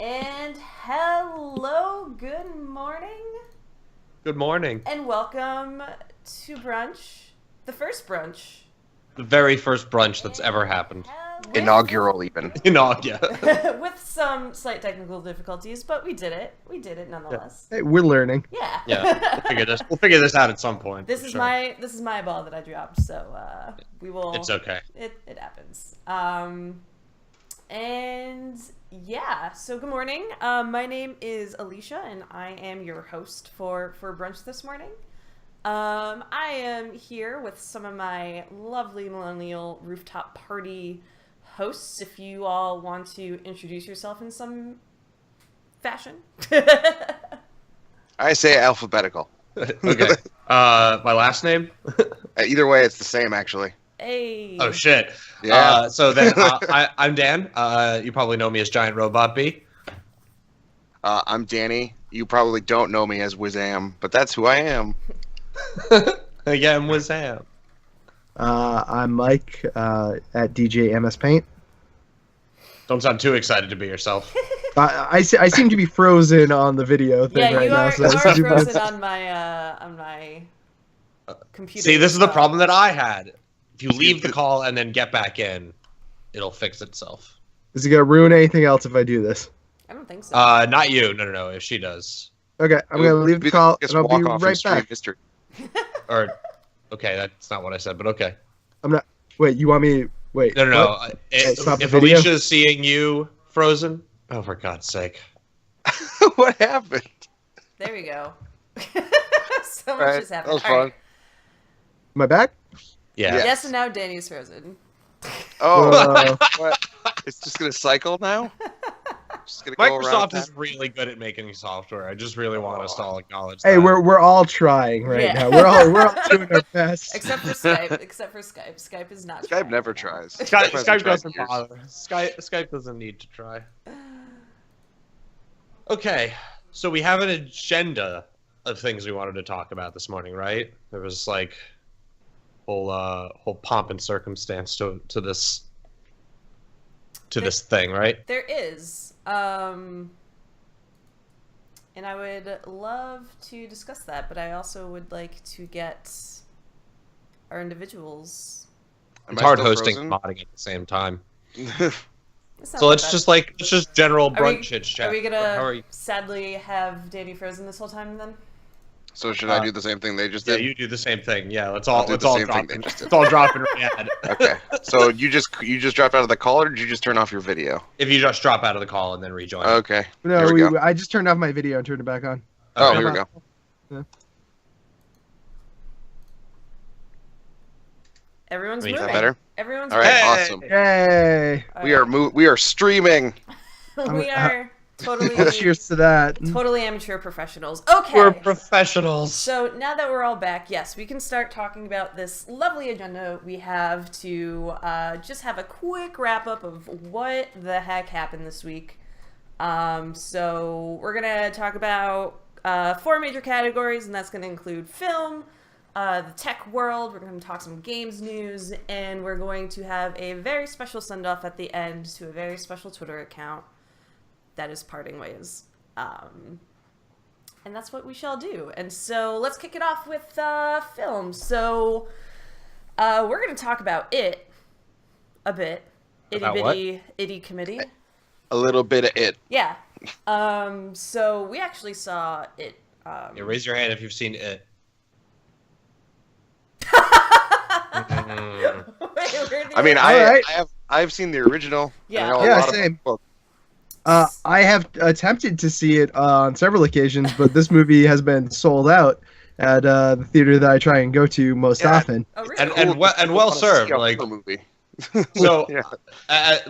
And hello, good morning, Good morning. and welcome to brunch, the first brunch. The very first brunch that's ever happened. Inaugural, even. Yeah. With some slight technical difficulties, but we did it. We did it nonetheless. Hey, we're learning. Yeah. Yeah. We'll figure this out at some point. This for is sure. my ball that I dropped, so we will. It's okay. It happens. And yeah, so good morning. My name is Alicia, and I am your host for brunch this morning. I am here with some of my lovely millennial rooftop party hosts. If you all want to introduce yourself in some fashion. I say alphabetical. Okay. My last name? Either way, it's the same, actually. Hey. Oh shit. Yeah. So then I'm Dan. You probably know me as Giant Robot B. I'm Danny. You probably don't know me as Wizam, but that's who I am. Again, Wazam. I'm Mike at DJ MS Paint. Don't sound too excited to be yourself. I seem to be frozen on the video thing Yeah, right you now. are, So you this are is- frozen on my computer. See, this is the problem that I had. If you leave the call and then get back in, it'll fix itself. Is it gonna ruin anything else if I do this? I don't think so. Not you. No. If she does. Okay, I'm gonna leave the call Just and I'll be walk off in right stream back. history. Or, okay, that's not what I said, but okay. Wait, you want me? Wait. No. what? Stop the If video? Alicia's seeing you frozen, oh, for God's sake. What happened? There we go. So much Right, has that happened. was All fun. right. Am I back? Yeah. Yeah. Yes, and now Danny's frozen. Oh, what? It's just gonna cycle now? Just gonna go around Microsoft that? is really good at making software. I just really want us to all acknowledge that. Hey, we're all trying right Yeah. now. We're all doing our best. Except for Skype. Skype is not. Skype trying never right now. tries. Skype, hasn't Skype tried doesn't years. bother. Skype doesn't need to try. Okay, so we have an agenda of things we wanted to talk about this morning, right? There was like whole pomp and circumstance to this thing, right? There is. And I would love to discuss that, but I also would like to get our individuals. Am It's I hard still hosting frozen? and modding at the same time. It's not So that let's bad. just general Are we- brunch chit chat. Are we How gonna are you? sadly have Danny frozen this whole time then? So should I do the same thing they just Yeah, did? you do the same thing. Yeah, let's I'll all do let's the all same drop thing they in. just did. Let's all drop in Riyadh. Okay. So you just dropped out of the call, or did you just turn off your video? If you just drop out of the call and then rejoin. Okay. No, Here we go. I just turned off my video and turned it back on. Oh, Okay. here we go. Everyone's Is that moving. better? Everyone's All right. Hey! Awesome. Yay! moving. We are we are streaming. we are totally Cheers to that. totally amateur professionals. Okay. We're professionals. So now that we're all back, yes, we can start talking about this lovely agenda we have to just have a quick wrap up of what the heck happened this week. So we're gonna talk about 4 major categories, and that's gonna include film, the tech world. We're going to talk some games news, and we're going to have a very special send off at the end to a very special Twitter account that is parting ways. And that's what we shall do. And so let's kick it off with film. So we're going to talk about It a bit. Itty About what? bitty itty committee. A little bit of it. Yeah. So we actually saw It. Yeah, raise your hand if you've seen it. I mean, Alright. I've seen the original. Yeah. I know a Yeah, lot of same. books. I have attempted to see it on several occasions, but this movie has been sold out at the theater that I try and go to most Yeah. often. Oh, really? And well Want to see served. a Like, horror movie. so Yeah.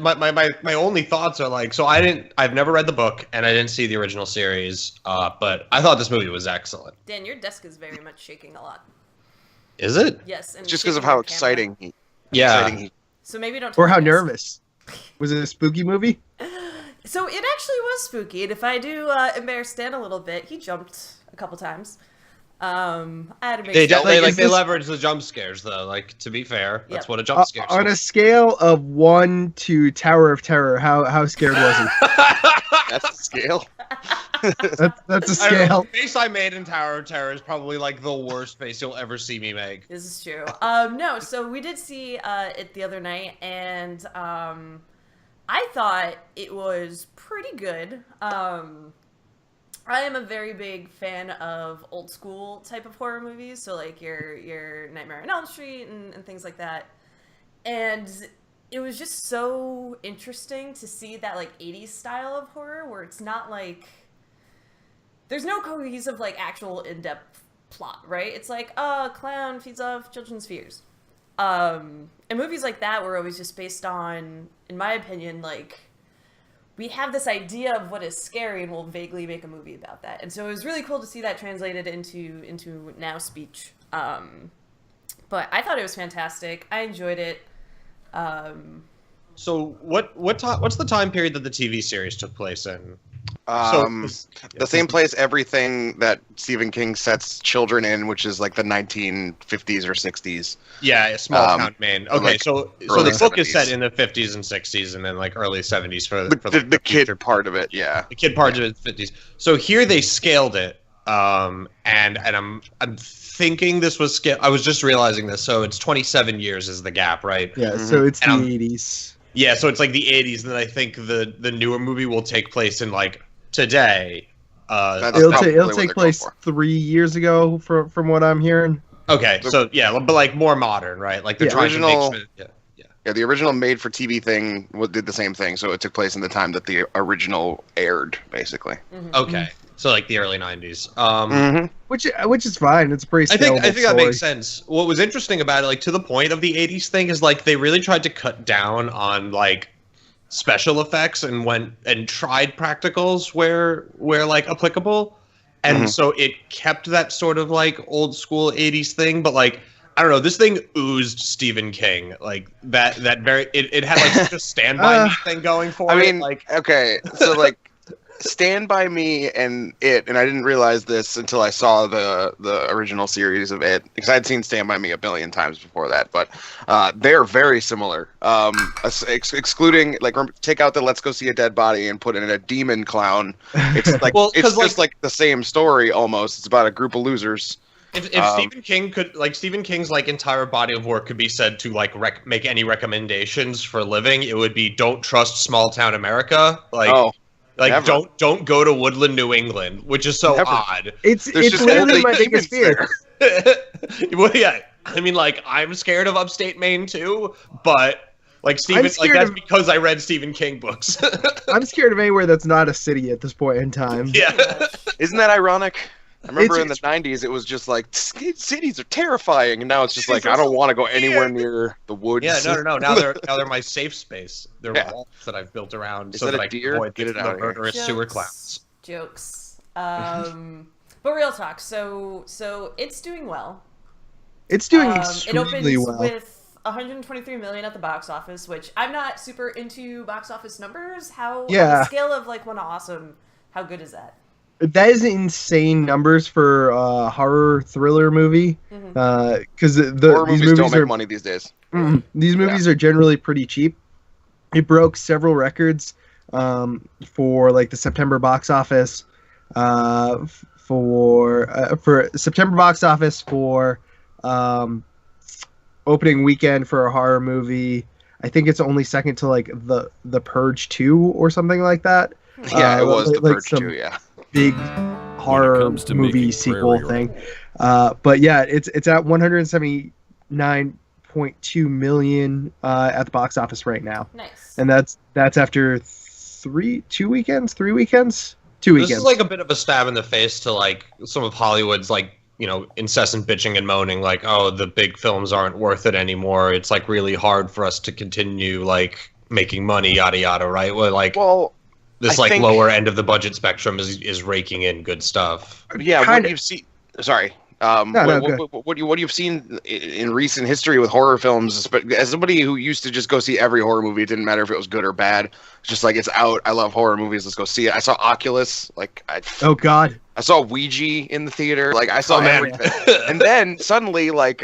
my only thoughts are like, so I've never read the book and I didn't see the original series, but I thought this movie was excellent. Dan, your desk is very much shaking a lot. Is it? Yes, and Just because of shaking how your camera. exciting he. Yeah. Exciting he. So maybe don't. Or turn how your desk. nervous. Was it a spooky movie? So it actually was spooky, and if I do embarrass Dan a little bit, he jumped a couple times. I had to make They sure. they leverage the jump scares though. Like, to be fair, that's what a jump scare is. On a scale of 1 to Tower of Terror, how scared was he? That's the scale. That's a scale. The face I made in Tower of Terror is probably like the worst face you'll ever see me make. This is true. No, so we did see it the other night, and I thought it was pretty good. I am a very big fan of old school type of horror movies, so like your Nightmare on Elm Street and things like that. And it was just so interesting to see that like 80s style of horror where it's not like there's no cohesive like actual in-depth plot, right? It's like, oh, a clown feeds off children's fears. And movies like that were always just based on, in my opinion, like we have this idea of what is scary and we'll vaguely make a movie about that. And so it was really cool to see that translated into now speech. But I thought it was fantastic. I enjoyed it. So what's the time period that the TV series took place in? The same place everything that Stephen King sets children in, which is like the 1950s or 60s. Yeah, small town Maine. Okay, like so the book 70s. Is set in the 50s and 60s, and then like early 70s for The kid part of it, yeah. The kid part of it, 50s. So here they scaled it, and I'm thinking this was scaled. I was just realizing this. So it's 27 years is the gap, right? Yeah, so it's the 80s. Yeah, so it's like the 80s, and then I think the newer movie will take place in like today. It'll take place 3 years ago, from what I'm hearing. Okay, so yeah, but like more modern, right? Like the original. Yeah, the original made-for-TV thing did the same thing, so it took place in the time that the original aired, basically. Mm-hmm. Okay, so like the early 90s. Which is fine. It's a pretty scalable I think that story. makes sense. What was interesting about it, like to the point of the 80s thing, is like they really tried to cut down on like special effects and went and tried practicals where like applicable, and so it kept that sort of like old school 80s thing, but like I don't know, this thing oozed Stephen King, like that very it had like such a Stand By Me thing going for it. I mean, like okay, so like Stand By Me and I didn't realize this until I saw the original series of It, because I'd seen Stand By Me a billion times before that, but they're very similar. Excluding, like, take out the Let's Go See a Dead Body and put in a demon clown. It's like it's just like the same story almost. It's about a group of losers. If Stephen King could, like, Stephen King's like entire body of work could be said to like make any recommendations for a living, it would be don't trust small town America. Like, never. don't go to Woodland, New England, which is so odd. It's literally my biggest fear. Well, yeah, I mean, like, I'm scared of upstate Maine too, but like Stephen, like that's because I read Stephen King books. I'm scared of anywhere that's not a city at this point in time. Yeah, isn't that ironic? I remember in the 90s, it was just like, cities are terrifying, and now it's just like, I don't want to go anywhere near the woods. Yeah, no. Now they're my safe space. They're walls that I've built around so that I can avoid the murderous sewer clowns. Jokes. But real talk. So it's doing well. It's doing extremely well. It opens with 123 million at the box office, which I'm not super into box office numbers. On the scale of like one awesome, how good is that? That is insane numbers for a horror thriller movie. Because horror movies don't make money these days. These movies are generally pretty cheap. It broke several records for like the September box office. For September box office for opening weekend for a horror movie. I think it's only second to like the Purge 2 or something like that. Yeah, it was the Purge 2. Yeah. Big horror movie sequel thing. But yeah, it's at 179.2 million at the box office right now. Nice. And that's after 3 weekends. This is like a bit of a stab in the face to like some of Hollywood's like, you know, incessant bitching and moaning like, oh, the big films aren't worth it anymore. It's like really hard for us to continue like making money, yada yada, right? This lower end of the budget spectrum is raking in good stuff. Yeah, what you've seen. Sorry. What you've seen in recent history with horror films, but as somebody who used to just go see every horror movie, it didn't matter if it was good or bad. It's just like, it's out. I love horror movies. Let's go see it. I saw Oculus. Oh God. I saw Ouija in the theater. Like I saw man. everything. And then suddenly, like,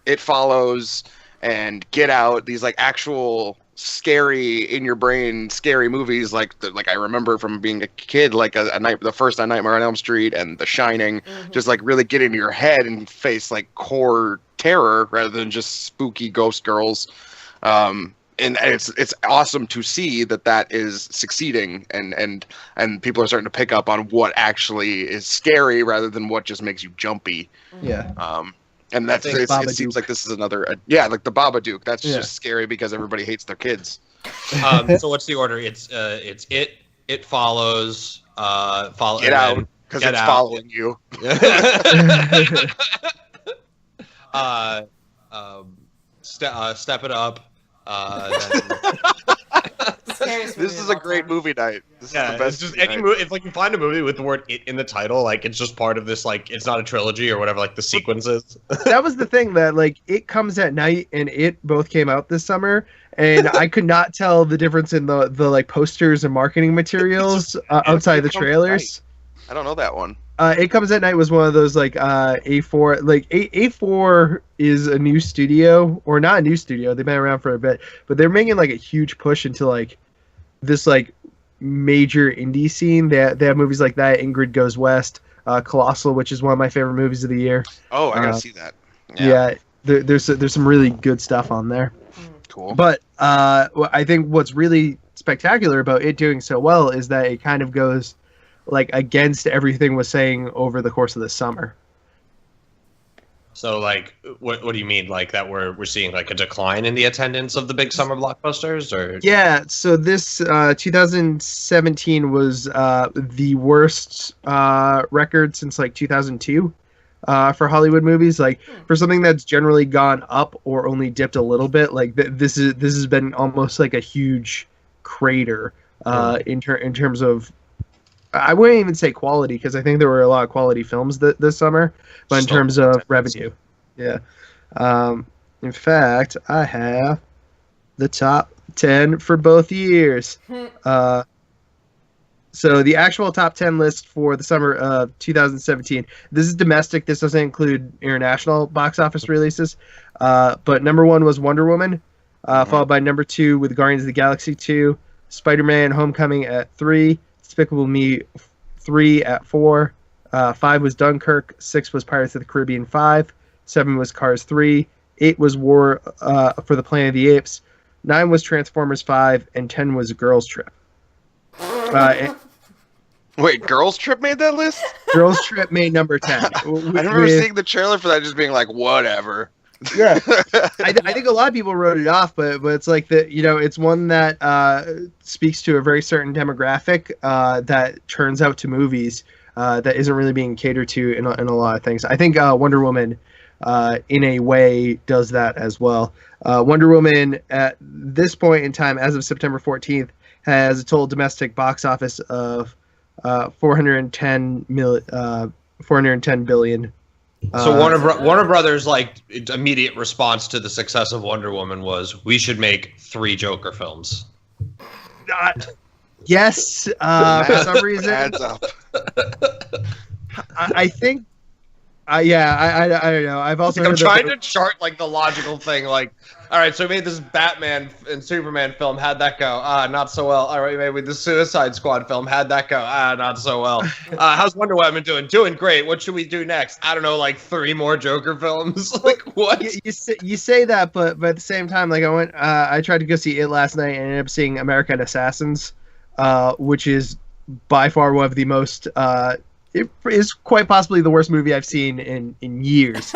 It Follows and Get Out, these like actual scary in your brain scary movies, like I remember from being a kid, like the first Nightmare on Elm Street and The Shining, just like really get into your head and face like core terror rather than just spooky ghost girls. And it's awesome to see that is succeeding, and people are starting to pick up on what actually is scary rather than what just makes you jumpy. Yeah. And that's it seems like this is another like the Babadook. That's just scary because everybody hates their kids. So what's the order? It's It Follows, Get Out because it's following you. Step It Up. This is a great movie night. This is the best. It's just any movie. If like you find a movie with the word "it" in the title, like it's just part of this. Like it's not a trilogy or whatever. Like the sequences. That was the thing that like It Comes at Night and It both came out this summer, and I could not tell the difference in the like posters and marketing materials outside the trailers. I don't know that one. It Comes at Night was one of those like A4, like A4 is a new studio, or not a new studio, they've been around for a bit, but they're making like a huge push into like this like major indie scene. They have movies like that, Ingrid Goes West, Colossal, which is one of my favorite movies of the year. Oh, I gotta see that. Yeah, there's some really good stuff on there. Cool. But I think what's really spectacular about it doing so well is that it kind of goes like against everything was saying over the course of the summer. So like, what do you mean? Like that we're seeing like a decline in the attendance of the big summer blockbusters, or? Yeah. So this 2017 was the worst record since like 2002 for Hollywood movies. Like for something that's generally gone up or only dipped a little bit, like this has been almost like a huge crater in terms of. I wouldn't even say quality because I think there were a lot of quality films this summer, but in terms of revenue, yeah. In fact, I have the top 10 for both years. So the actual top 10 list for the summer of 2017. This is domestic. This doesn't include international box office releases. But number 1 was Wonder Woman, followed by number 2 with Guardians of the Galaxy 2, Spider-Man: Homecoming at 3. Despicable Me 3 at 4. 5 was Dunkirk. 6 was Pirates of the Caribbean 5. 7 was Cars 3. 8 was War for the Planet of the Apes. 9 was Transformers 5. And 10 was Girls Trip. Wait, Girls Trip made that list? Girls Trip made number 10. I remember seeing the trailer for that just being like, whatever. Yeah, I think a lot of people wrote it off, but it's like it's one that speaks to a very certain demographic that turns out to movies that isn't really being catered to in a lot of things. I think Wonder Woman, in a way, does that as well. Wonder Woman at this point in time, as of September 14th, has a total domestic box office of 410 billion. So Warner Brothers' like immediate response to the success of Wonder Woman was, we should make 3 Joker films. Yes, for some reason. Adds up. I think. I don't know. I've also. I'm trying to chart like the logical thing. Like, all right, so we made this Batman and Superman film. How'd that go? Not so well. All right, maybe the Suicide Squad film. How'd that go? Not so well. How's Wonder Woman doing? Doing great. What should we do next? I don't know, like 3 more Joker films. Like what? You say that, but at the same time, like I tried to go see it last night and ended up seeing American Assassins, which is by far one of the most. It is quite possibly the worst movie I've seen in years.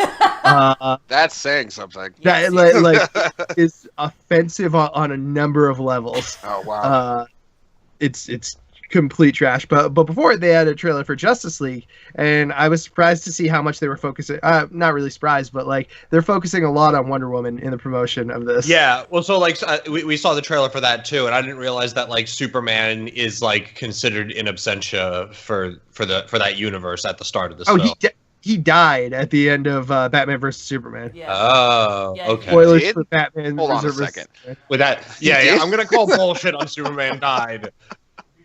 That's saying something. That like is offensive on a number of levels. Oh wow! It's complete trash. But before they had a trailer for Justice League, and I was surprised to see how much they were focusing. Not really surprised, but like they're focusing a lot on Wonder Woman in the promotion of this. Yeah, well, so like we saw the trailer for that too, and I didn't realize that like Superman is like considered in absentia for that universe at the start of this. film. He died at the end of Batman vs Superman. Yeah. Oh, Yeah, okay. Spoilers for Batman. Hold on a versus- second. With that, yeah, I'm gonna call bullshit on Superman died.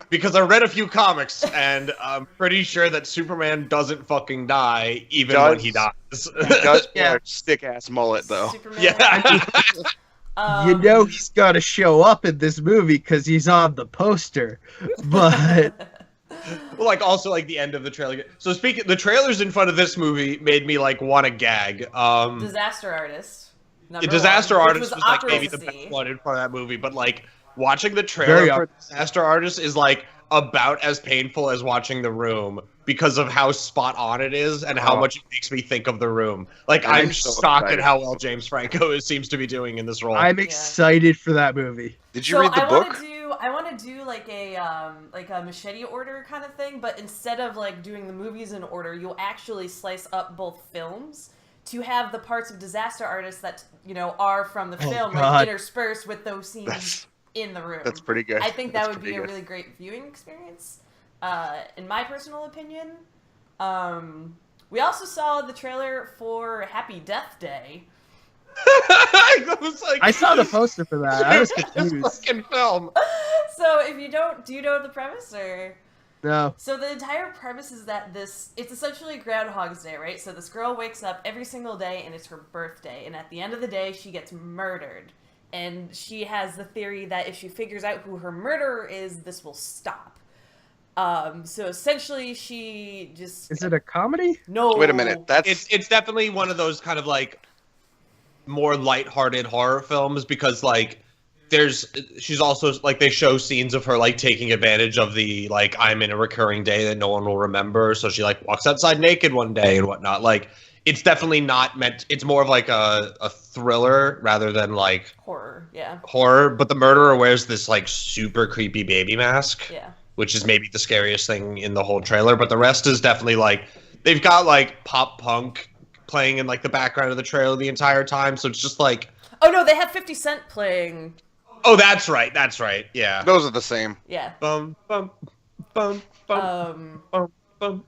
because I read a few comics, and I'm pretty sure that Superman doesn't fucking die, even when he dies. He does wear a stick-ass mullet, though. Superman. Yeah. You know he's got to show up in this movie because he's on the poster. But Well, like also like the end of the trailer. So speaking, the trailers in front of this movie made me like want to gag. Disaster Artist. Disaster one, Artist was like maybe the best one in front of that movie, but like watching the trailer for Disaster Artist is like about as painful as watching The Room because of how spot on it is and how much it makes me think of The Room. Like I'm so shocked at how well James Franco seems to be doing in this role. I'm excited for that movie. Did you read the book? I want to do like a machete order kind of thing, but instead of like doing the movies in order, you'll actually slice up both films to have the parts of Disaster Artist that are from the film like interspersed with those scenes in The Room. That's pretty good. I think that would be a really great viewing experience. In my personal opinion. We also saw the trailer for Happy Death Day. I saw the poster for that. I was confused. Fucking film. So if you don't, do you know the premise or? No. So the entire premise is that it's essentially Groundhog's Day, right? So this girl wakes up every single day and it's her birthday. And at the end of the day, she gets murdered. And she has the theory that if she figures out who her murderer is, this will stop. So essentially she just... Is it a comedy? No. Wait a minute. It's definitely one of those kind of like more lighthearted horror films because like she's also like they show scenes of her like taking advantage of the like I'm in a recurring day that no one will remember, so she like walks outside naked one day and whatnot. Like it's definitely not meant, it's more of like a thriller rather than like horror, but the murderer wears this like super creepy baby mask, which is maybe the scariest thing in the whole trailer, but the rest is definitely like they've got like pop punk playing in like the background of the trailer the entire time, so it's just like, oh no, they have 50 Cent playing. Oh, that's right, yeah, those are the same. Yeah. Bum bum bum bum bum bum.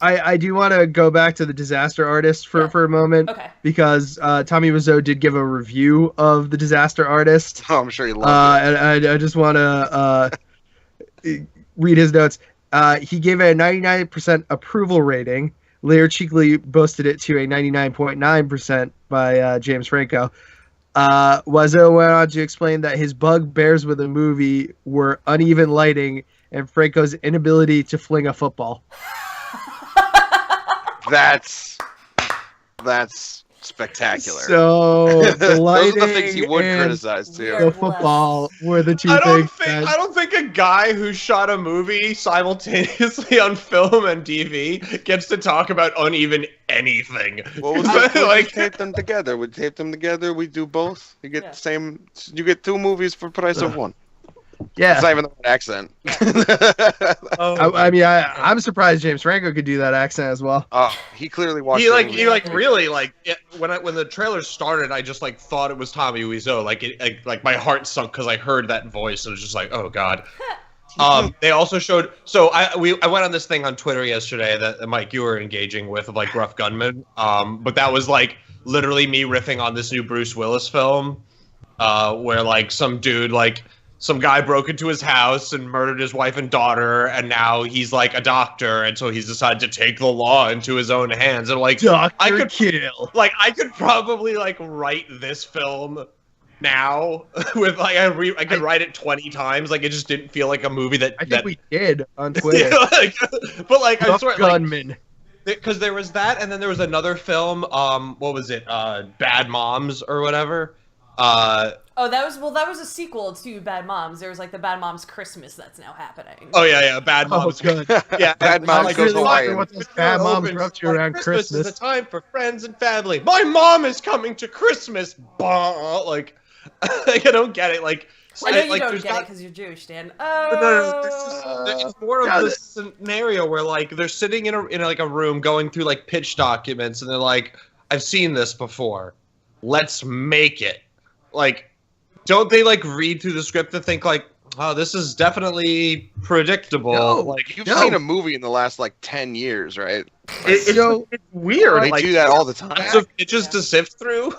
I do want to go back to the Disaster Artist for a moment, because Tommy Wiseau did give a review of the Disaster Artist. Oh, I'm sure he loved it. And I just want to read his notes. He gave it a 99% approval rating. Later cheekily boasted it to a 99.9% by James Franco. Wiseau went on to explain that his bugbears with the movie were uneven lighting and Franco's inability to fling a football. That's spectacular. So the lighting those are the things he would criticize too. The football were the two things. I don't think a guy who shot a movie simultaneously on film and TV gets to talk about uneven anything. Well, we tape them together. We tape them together. We do both. You get the same. You get two movies for the price of one. Yeah, it's not even the right accent. I mean, I'm surprised James Franco could do that accent as well. He clearly watched. He really when the trailer started, I just like thought it was Tommy Wiseau. Like my heart sunk because I heard that voice and it was just like, oh god. They also showed. So I went on this thing on Twitter yesterday that Mike you were engaging with of like Rough Gunman. But that was like literally me riffing on this new Bruce Willis film, where like some dude like. Some guy broke into his house and murdered his wife and daughter, and now he's like a doctor, and so he's decided to take the law into his own hands. And like, I could probably like write this film now with like I could write it 20 times. Like it just didn't feel like a movie that I think we did on Twitter. But like I swear, Gunman. Because there was that, and then there was another film. What was it? Bad Moms or whatever. That was a sequel to Bad Moms. There was like the Bad Moms Christmas that's now happening. Oh yeah, Bad Moms. Oh, good. Yeah, Bad Moms goes Hawaii. What those Bad Moms are up to around Christmas is a time for friends and family. My mom is coming to Christmas. Like I don't get it. Like I know you don't get it because you're Jewish, Dan. It's more of this scenario where like they're sitting in a room going through like pitch documents, and they're like, "I've seen this before. Let's make it." Like, don't they like read through the script and think like, "Oh, this is definitely predictable"? No, like you've seen a movie in the last like 10 years, right? It's weird. They do that all the time. It's just to sift through.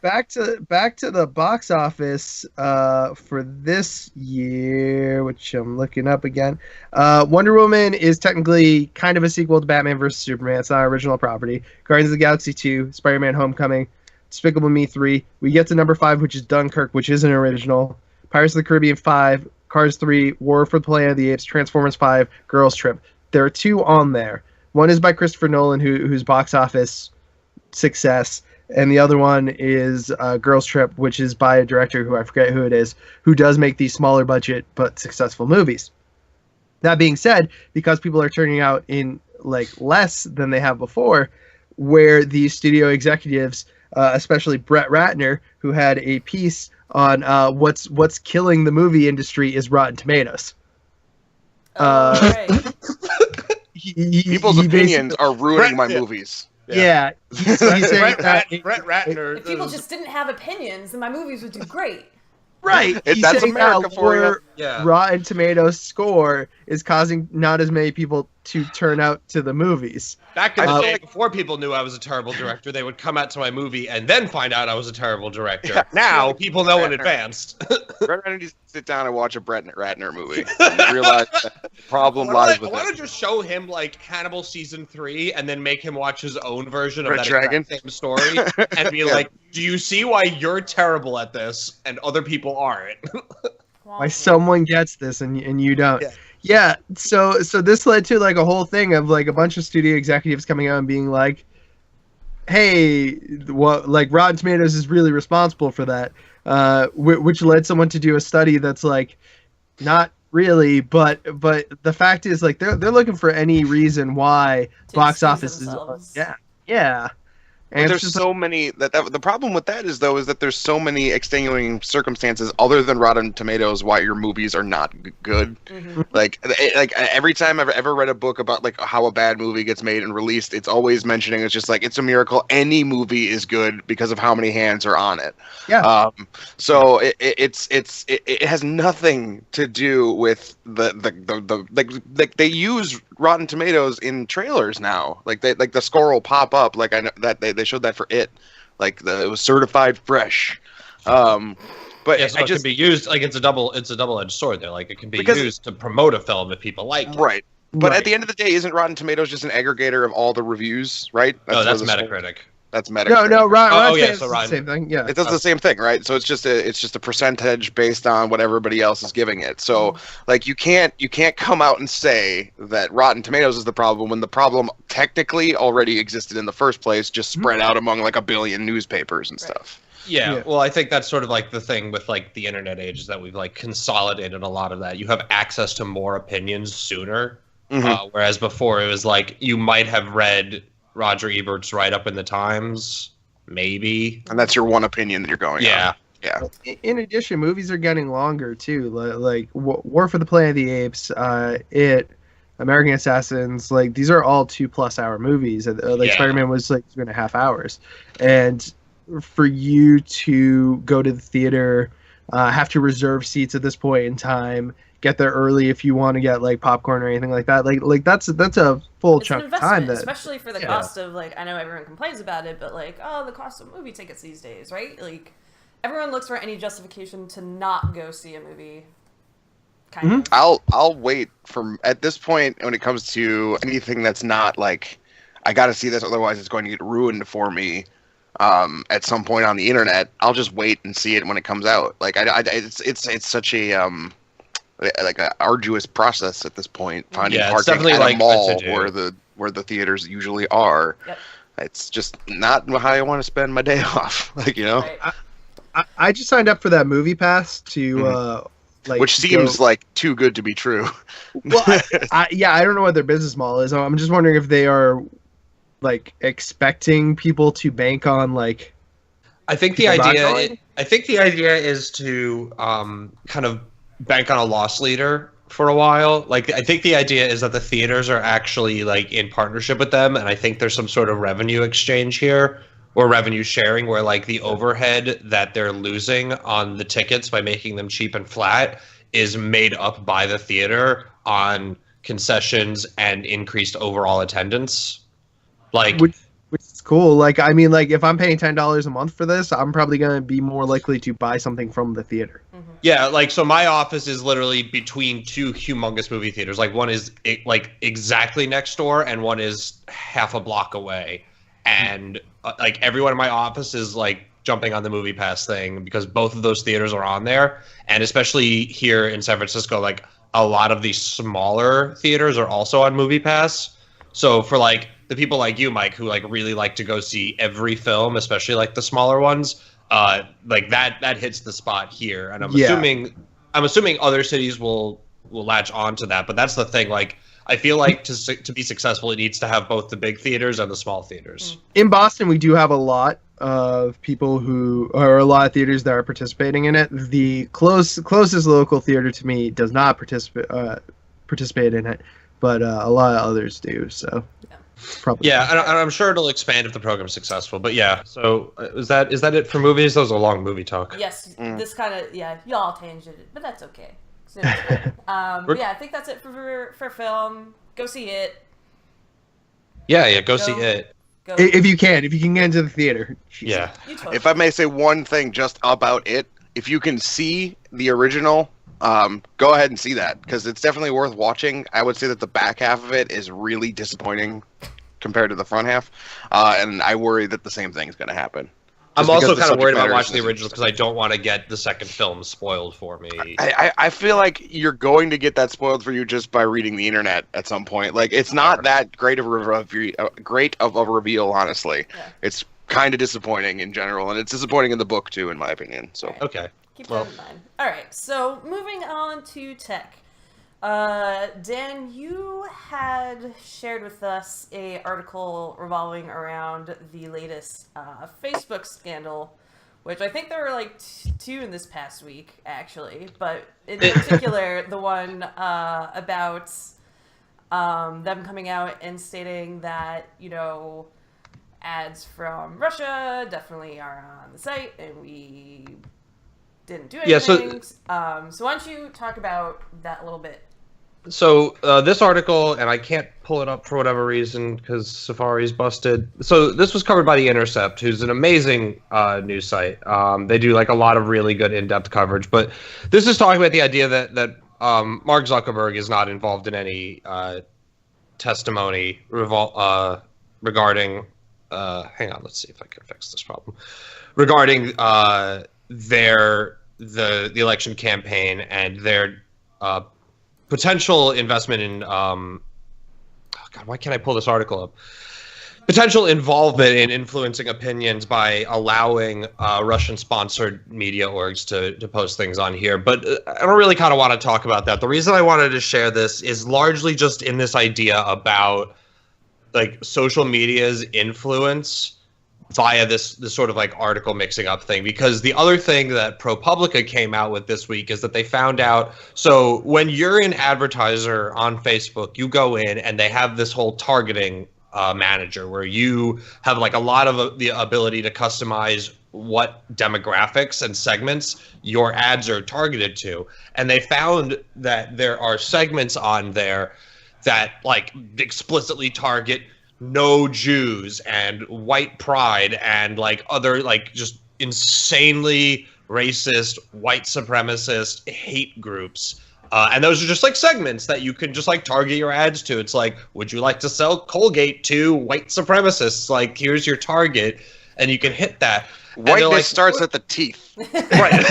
back to the box office for this year, which I'm looking up again. Wonder Woman is technically kind of a sequel to Batman vs Superman. It's not an original property. Guardians of the Galaxy 2, Spider-Man: Homecoming, Despicable Me 3. We get to number 5, which is Dunkirk, which is an original. Pirates of the Caribbean 5, Cars 3, War for the Planet of the Apes, Transformers 5, Girls Trip. There are 2 on there. One is by Christopher Nolan, whose box office success, and the other one is Girls Trip, which is by a director who I forget who it is, who does make these smaller budget but successful movies. That being said, because people are turning out in like less than they have before, where these studio executives, especially Brett Ratner, who had a piece on what's killing the movie industry is Rotten Tomatoes. Right. People's opinions are ruining my movies. Yeah. He's saying Brett Ratner. If people just didn't have opinions, then my movies would do great. Right. He's That's saying America that for you. Yeah. Rotten Tomatoes score is causing not as many people to turn out to the movies. Back in the I feel day, like- before people knew I was a terrible director, they would come out to my movie and then find out I was a terrible director. Now, people know in advance. Brett Ratner needs to sit down and watch a Brett Ratner movie and realize that the problem lies I with want to it. just show him, like, Hannibal Season 3 and then make him watch his own version of Red that Dragon? exact same story and be like, do you see why you're terrible at this and other people aren't? Why someone gets this and you don't. Yeah. Yeah, so this led to like a whole thing of like a bunch of studio executives coming out and being like, hey, what, like Rotten Tomatoes is really responsible for that, which led someone to do a study that's like, not really, but the fact is like they're looking for any reason why To box excuse office themselves. is yeah. And But it's there's just so many the problem with that is that there's so many extenuating circumstances other than Rotten Tomatoes why your movies are not good. Mhm. Like every time I've ever read a book about like how a bad movie gets made and released, it's always mentioning it's just like it's a miracle any movie is good because of how many hands are on it. Yeah. So it has nothing to do with the like they use Rotten Tomatoes in trailers now. Like the score will pop up. Like I know that they showed that for It. Like it was certified fresh. But Yeah, so I it just can be used, like, it's a double-edged sword there. Like, it can be Because- used to promote a film if people like it. right. But Right. at the end of the day, isn't Rotten Tomatoes just an aggregator of all the reviews, right? No, that's what the- Metacritic. That's Metacritic. no, Rotten yeah, Tomatoes so is the Rotten- same thing. Yeah. It does the same thing, right? So it's just a percentage based on what everybody else is giving it. So like you can't come out and say that Rotten Tomatoes is the problem when the problem technically already existed in the first place, just spread out among like a billion newspapers and stuff. Yeah, Yeah. well, I think that's sort of like the thing with like the internet age is that we've like consolidated a lot of that. You have access to more opinions sooner, whereas before it was like you might have read Roger Ebert's write-up in the Times, maybe. And that's your one opinion that you're going Yeah. on. Yeah. In addition, movies are getting longer too. Like War for the Planet of the Apes, It, American Assassins. Like these are all 2+ hour movies. Like Yeah. Spider-Man was like 2.5 hours, and for you to go to the theater, have to reserve seats at this point in time. Get there early if you want to get like popcorn or anything like that. Like that's a full It's an chunk of time. investment, That especially for the cost of like I know everyone complains about it, but like the cost of movie tickets these days, right? Like everyone looks for any justification to not go see a movie. Kind of. I'll wait for at this point when it comes to anything that's not like I got to see this otherwise it's going to get ruined for me at some point on the internet. I'll just wait and see it when it comes out. Like it's such a like an arduous process at this point finding Yeah, it's parking definitely, at like, a mall a to-do. where the theaters usually are. Yep. It's just not how I want to spend my day off. Like Right. I just signed up for that Movie Pass to like which seems go- like too good to be true. Well, I don't know what their business model is. I'm just wondering if they are like expecting people to bank on like. I think the People not idea. going? I think the idea is to kind of bank on a loss leader for a while. Like, I think the idea is that the theaters are actually like in partnership with them, and I think there's some sort of revenue exchange here or revenue sharing, where like the overhead that they're losing on the tickets by making them cheap and flat is made up by the theater on concessions and increased overall attendance. Like, Which is cool. Like, I mean, like if I'm paying $10 a month for this, I'm probably gonna be more likely to buy something from the theater. Yeah, like so my office is literally between two humongous movie theaters. Like one is like exactly next door and one is half a block away. And like everyone in my office is like jumping on the Movie Pass thing because both of those theaters are on there. And especially here in San Francisco, like a lot of these smaller theaters are also on Movie Pass. So for like the people like you, Mike, who like really like to go see every film, especially like the smaller ones, like that hits the spot here. And I'm assuming other cities will latch on to that. But that's the thing. Like I feel like to be successful, it needs to have both the big theaters and the small theaters. In Boston, we do have a lot of people or a lot of theaters that are participating in it. The closest local theater to me does not participate in it, but a lot of others do. So probably. Yeah, and I'm sure it'll expand if the program's successful. But yeah, so is that it for movies? That was a long movie talk. Yes, this kind of y'all tangented, but that's okay. So, yeah, I think that's it for film. Go see it. Yeah, go see it. Go. If you can get into the theater. Yeah. If I may say one thing just about it, if you can see the original, go ahead and see that because it's definitely worth watching. I would say that the back half of it is really disappointing compared to the front half, and I worry that the same thing is going to happen. I'm also kind of worried about watching the original because I don't want to get the second film spoiled for me. I feel like you're going to get that spoiled for you just by reading the internet at some point. Like it's not that great of a reveal, honestly. Yeah. It's kind of disappointing in general, and it's disappointing in the book too, in my opinion. So okay, keep that in mind. All right, so moving on to tech. Dan, you had shared with us a article revolving around the latest Facebook scandal, which I think there were like two in this past week, actually. But in particular, the one about them coming out and stating that, ads from Russia definitely are on the site, and we didn't do anything. Yeah, so why don't you talk about that a little bit? So this article, and I can't pull it up for whatever reason because Safari's busted. So this was covered by The Intercept, who's an amazing news site. They do like a lot of really good in-depth coverage. But this is talking about the idea that Mark Zuckerberg is not involved in any testimony regarding. Hang on, let's see if I can fix this problem. Regarding the election campaign and their potential investment in God, why can't I pull this article up? Potential involvement in influencing opinions by allowing Russian-sponsored media orgs to post things on here. But I don't really kind of want to talk about that. The reason I wanted to share this is largely just in this idea about like social media's influence via this sort of like article mixing up thing. Because the other thing that ProPublica came out with this week is that they found out, so when you're an advertiser on Facebook, you go in and they have this whole targeting manager where you have like a lot of the ability to customize what demographics and segments your ads are targeted to. And they found that there are segments on there that like explicitly target no Jews and white pride and like other like just insanely racist, white supremacist hate groups. And those are just like segments that you can just like target your ads to. It's like, would you like to sell Colgate to white supremacists? Like, here's your target, and you can hit that. Whiteness like, starts at the teeth. Right.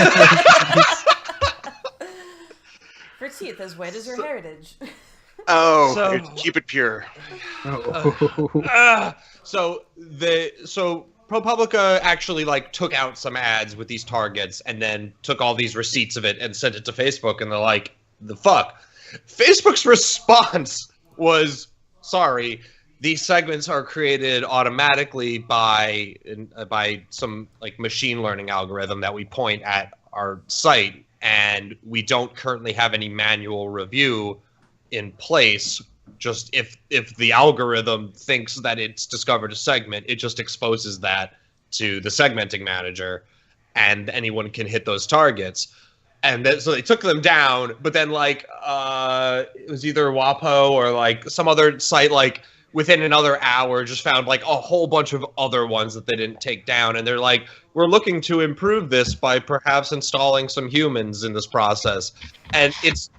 For teeth as white as your heritage. Keep it pure. So ProPublica actually like took out some ads with these targets and then took all these receipts of it and sent it to Facebook, and they're like, the fuck? Facebook's response was, sorry, these segments are created automatically by some like machine learning algorithm that we point at our site, and we don't currently have any manual review in place. Just if the algorithm thinks that it's discovered a segment, it just exposes that to the segmenting manager, and anyone can hit those targets. And then, so they took them down, but then like it was either WAPO or like some other site like within another hour just found like a whole bunch of other ones that they didn't take down, and they're like, we're looking to improve this by perhaps installing some humans in this process. And it's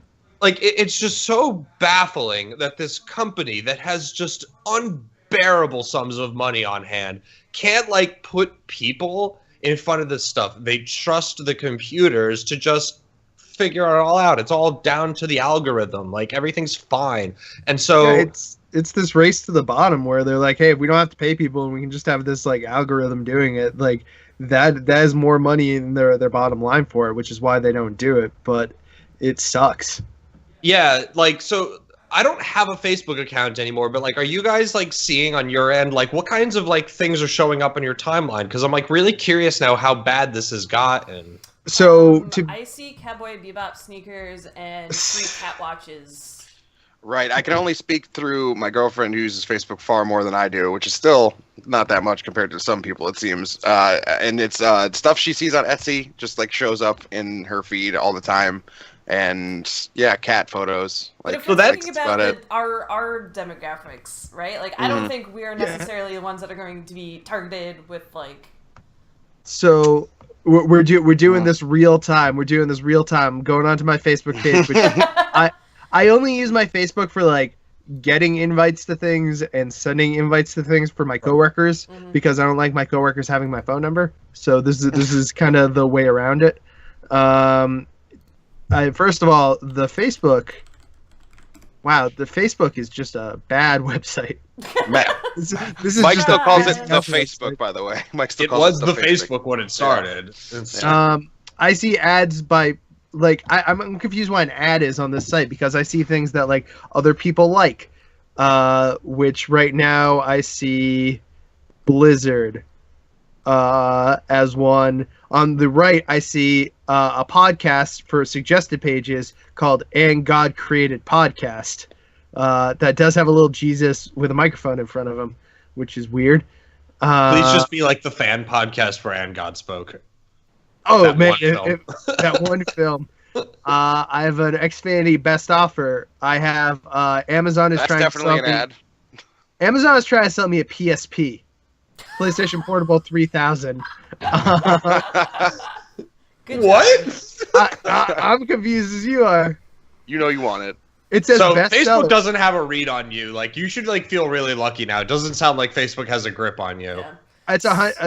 like it's just so baffling that this company that has just unbearable sums of money on hand can't like put people in front of this stuff. They trust the computers to just figure it all out. It's all down to the algorithm. Like everything's fine. And so it's this race to the bottom where they're like, hey, if we don't have to pay people and we can just have this like algorithm doing it, like that is more money in their bottom line for it, which is why they don't do it. But it sucks. Yeah, like, so I don't have a Facebook account anymore, but like, are you guys like seeing on your end, like what kinds of like things are showing up on your timeline? Because I'm like really curious now how bad this has gotten. So I see Cowboy Bebop sneakers and free cat watches. Right. I can only speak through my girlfriend who uses Facebook far more than I do, which is still not that much compared to some people, it seems. And it's stuff she sees on Etsy just like shows up in her feed all the time. And yeah, cat photos. But Like, if you're that's thinking about our demographics, right? Like, I don't think we are necessarily the ones that are going to be targeted with like. So we're doing this real time. We're doing this real time. Going onto my Facebook page, which I only use my Facebook for like getting invites to things and sending invites to things for my coworkers because I don't like my coworkers having my phone number. So this is kind of the way around it. First of all, the Facebook. Wow, the Facebook is just a bad website. Man, This is Mike just still a calls bad it the website. Facebook, by the way. Mike still It calls was the Facebook when it started. It's- I see ads by like I'm confused why an ad is on this site because I see things that like other people like, which right now I see Blizzard as one. On the right, I see a podcast for suggested pages called "And God Created Podcast." That does have a little Jesus with a microphone in front of him, which is weird. Please just be like the fan podcast for And God Spoke. Oh that man, one film. that one film. I have an Xfinity best offer. I have Amazon is That's trying to definitely sell an me. ad. Amazon is trying to sell me a PSP, PlayStation Portable 3000. Good job. What? I'm confused as you are. You know you want it. It says So best Facebook seller. doesn't have a read on you. Like you should like feel really lucky now. It doesn't sound like Facebook has a grip on you. Yeah. It's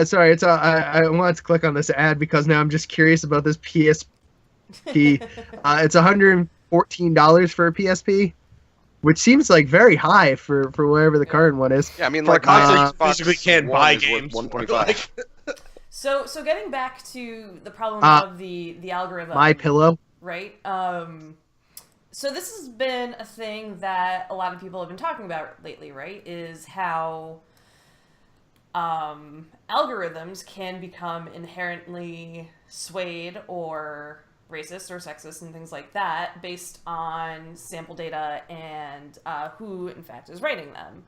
sorry. I wanted to click on this ad because now I'm just curious about this PSP. It's $114 for a PSP, which seems like very high for whatever the current one is. Yeah, I mean, For a like console, my you Xbox basically can't One buy is worth games. 125. So getting back to the problem of the algorithm. My Pillow. Right? So this has been a thing that a lot of people have been talking about lately, right? Is how algorithms can become inherently swayed or racist or sexist and things like that based on sample data and who, in fact, is writing them.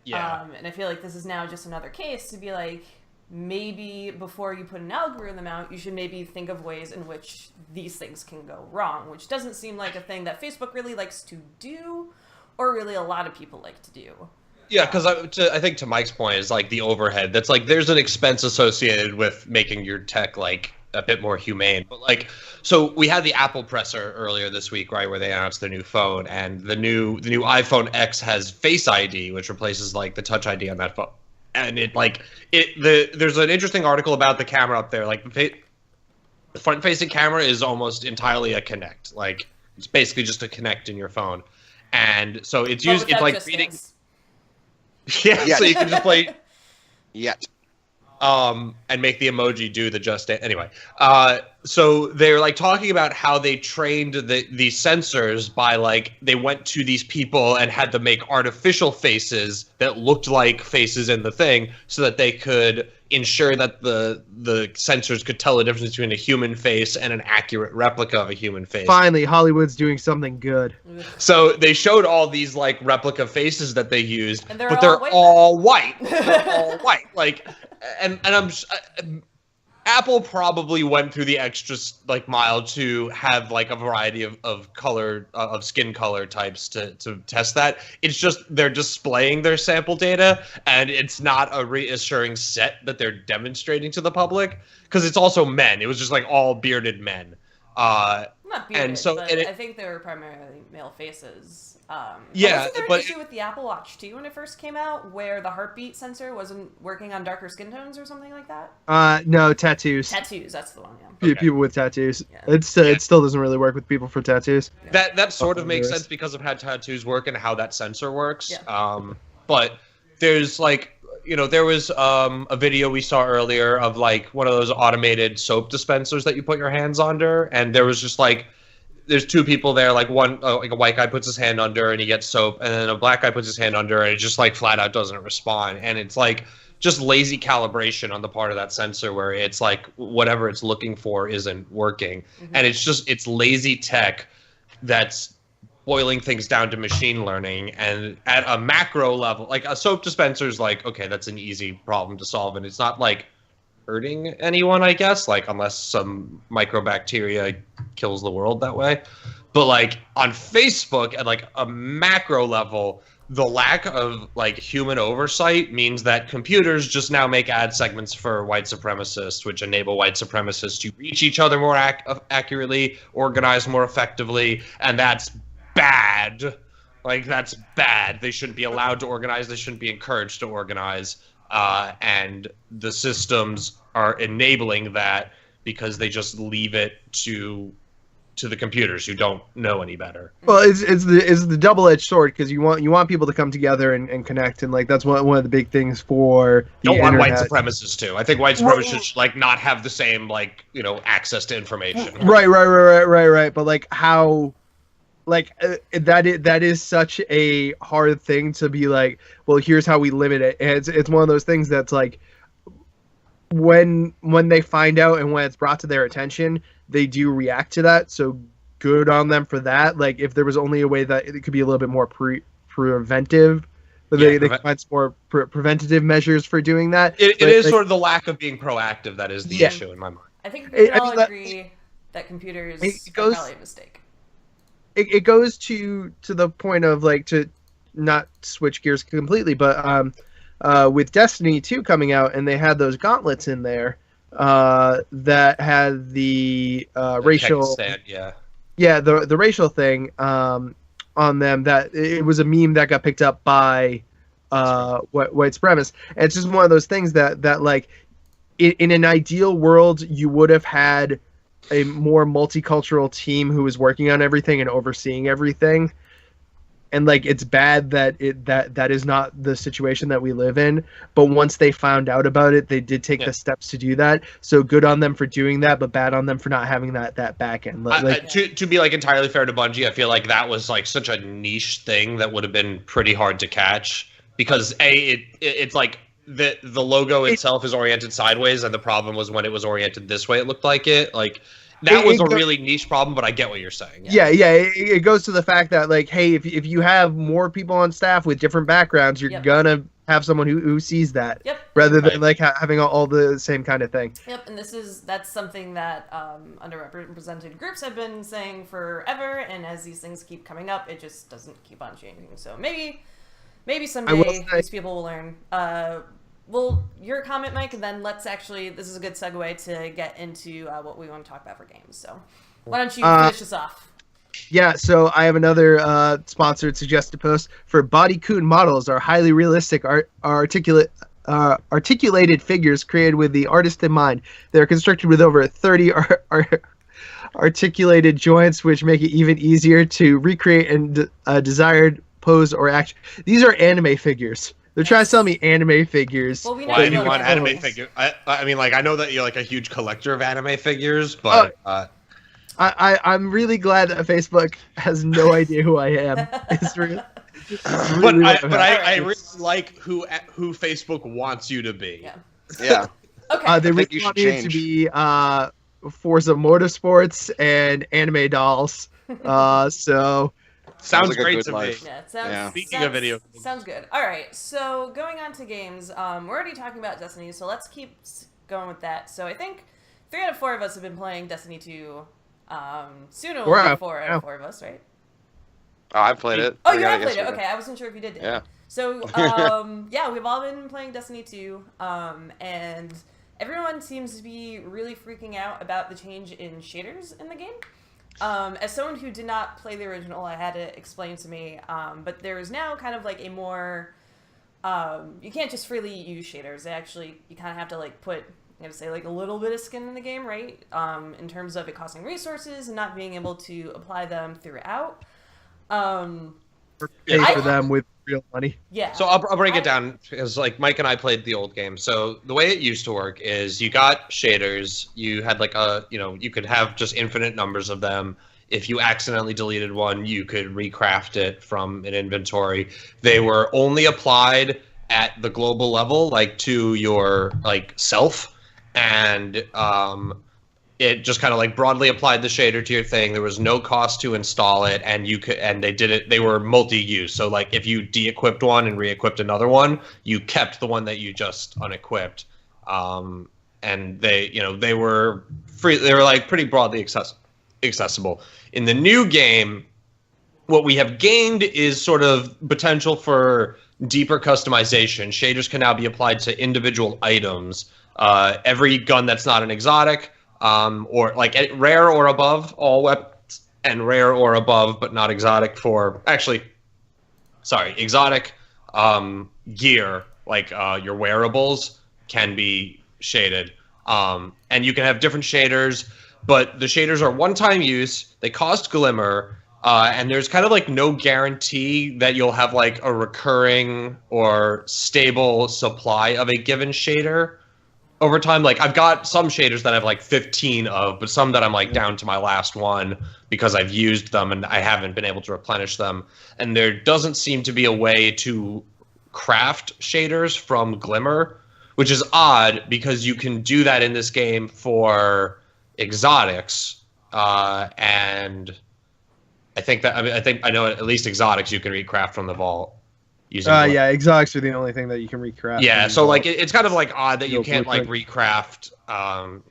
Yeah. And I feel like this is now just another case to be like, maybe before you put an algorithm out, you should maybe think of ways in which these things can go wrong, which doesn't seem like a thing that Facebook really likes to do, or really a lot of people like to do. Yeah, because I think to Mike's point is like the overhead. That's like there's an expense associated with making your tech like a bit more humane. But like, so we had the Apple presser earlier this week, right, where they announced their new phone, and the new iPhone X has Face ID, which replaces like the Touch ID on that phone. And there's an interesting article about the camera up there. Like the front-facing camera is almost entirely a Kinect. Like it's basically just a Kinect in your phone, and so it's used. It's like reading. Yeah, Yes. so you can just play. Yet. And make the emoji do the just anyway. So they're like talking about how they trained the sensors by like they went to these people and had them make artificial faces that looked like faces in the thing, so that they could ensure that the sensors could tell the difference between a human face and an accurate replica of a human face. Finally, Hollywood's doing something good. So they showed all these like replica faces that they used, And they're all white. They're all white. Like, and I'm Apple probably went through the extra like mile to have like a variety of color of skin color types to test that. It's just they're displaying their sample data, and it's not a reassuring set that they're demonstrating to the public because it's also men. It was just like all bearded men. Not bearded, And so but and it, I think they were primarily male faces. Yeah, wasn't there an but issue with the Apple Watch 2 when it first came out, where the heartbeat sensor wasn't working on darker skin tones or something like that? No, tattoos. Tattoos, that's the one. Yeah. Okay. People with tattoos. Yeah. It still doesn't really work with people for tattoos. that sort of makes Yes. sense because of how tattoos work and how that sensor works. Yeah. But there's like, there was a video we saw earlier of like one of those automated soap dispensers that you put your hands under, and there was just like there's two people there, like one like a white guy puts his hand under and he gets soap, and then a black guy puts his hand under and it just like flat out doesn't respond, and it's like just lazy calibration on the part of that sensor where it's like whatever it's looking for isn't working. And it's lazy tech that's boiling things down to machine learning. And at a macro level, like a soap dispenser is like, okay, that's an easy problem to solve, and it's not like hurting anyone, I guess, like unless some microbacteria kills the world that way. But like on Facebook at like a macro level, the lack of like human oversight means that computers just now make ad segments for white supremacists, which enable white supremacists to reach each other more accurately, organize more effectively, and that's bad. Like, that's bad. They shouldn't be allowed to organize. They shouldn't be encouraged to organize. And the systems are enabling that because they just leave it to the computers who don't know any better. Well, it's the double-edged sword because you want people to come together and connect, and like that's one of the big things for the Don't want white internet. supremacists too. I think white supremacists should like not have the same like access to information. Right. But like how, like that is such a hard thing to be like. Well, here's how we limit it. And it's one of those things that's like when they find out and when it's brought to their attention, they do react to that. So good on them for that. Like if there was only a way that it could be a little bit more preventive. But they can find some more preventative measures for doing that. It But, is like, sort of the lack of being proactive that is the Yeah. issue in my mind. I think we can all that- agree that computers it are goes- probably a mistake. it goes to the point of like, to not switch gears completely, but with Destiny 2 coming out and they had those gauntlets in there that had the racial Stand, yeah. the racial thing on them, that it was a meme that got picked up by white supremacists. And it's just one of those things that like in an ideal world you would have had a more multicultural team who was working on everything and overseeing everything. And like it's bad that that is not the situation that we live in. But once they found out about it, they did take the steps to do that. So good on them for doing that, but bad on them for not having that back end. Like, To be like entirely fair to Bungie, I feel like that was like such a niche thing that would have been pretty hard to catch because it's like the logo itself is oriented sideways, and the problem was when it was oriented this way, it looked like it. Like that was a really niche problem, but I get what you're saying. Yeah. It goes to the fact that like, hey, if you have more people on staff with different backgrounds, you're gonna have someone who sees that, rather than like having all the same kind of thing. Yep, and that's something that underrepresented groups have been saying forever, and as these things keep coming up, it just doesn't keep on changing. So maybe someday these people will learn. Well, your comment, Mike, and then this is a good segue to get into what we want to talk about for games. So why don't you finish this off? Yeah, so I have another sponsored suggested post for Bodycoon models are highly realistic, articulated figures created with the artist in mind. They're constructed with over 30 articulated joints, which make it even easier to recreate a desired pose or action. These are anime figures. They're trying to sell me anime figures. Well, Why do you want anime figures? I mean, like, I know that you're like a huge collector of anime figures, but I'm really glad that Facebook has no idea who I am. It's really I really like who Facebook wants you to be. Yeah. Okay. They really want me to be Forza Motorsports and anime dolls. So. Sounds like a great good to life. me. Yeah, Speaking of video games. Sounds good. All right, so going on to games, we're already talking about Destiny, so let's keep going with that. So I think 3 out of 4 of us have been playing Destiny 2. Soon it Four will be out- 4 out of 4 of us, right? Oh, I've played it. Oh, I you got have played it. yesterday. Okay, I wasn't sure if you did. Yeah. So, yeah, we've all been playing Destiny 2, and everyone seems to be really freaking out about the change in shaders in the game. As someone who did not play the original, I had it explained to me, but there is now kind of like a more, you can't just freely use shaders. You kind of have to like put, I'm gonna say like a little bit of skin in the game, right? In terms of it costing resources and not being able to apply them throughout. Pay for them with real money. Yeah. So I'll break it down because like Mike and I played the old game. So the way it used to work is you got shaders. You had like you could have just infinite numbers of them. If you accidentally deleted one, you could recraft it from an inventory. They were only applied at the global level, like to your like self, and it just kind of like broadly applied the shader to your thing. There was no cost to install it, and they were multi-use. So like if you de-equipped one and re-equipped another one, you kept the one that you just unequipped. And they were free. They were like pretty broadly accessible. In the new game, what we have gained is sort of potential for deeper customization. Shaders can now be applied to individual items. Every gun that's not an exotic, or like rare or above all weapons, and rare or above but not exotic exotic gear, like your wearables, can be shaded. And you can have different shaders, but the shaders are one-time use, they cost glimmer, and there's kind of like no guarantee that you'll have like a recurring or stable supply of a given shader over time. Like I've got some shaders that I have like 15 of, but some that I'm like down to my last one because I've used them and I haven't been able to replenish them. And there doesn't seem to be a way to craft shaders from glimmer, which is odd because you can do that in this game for exotics. And I know at least exotics you can recraft from the vault. Yeah, exotics are the only thing that you can recraft. Yeah, so like it's kind of like odd that you Real can't like blueprint. recraft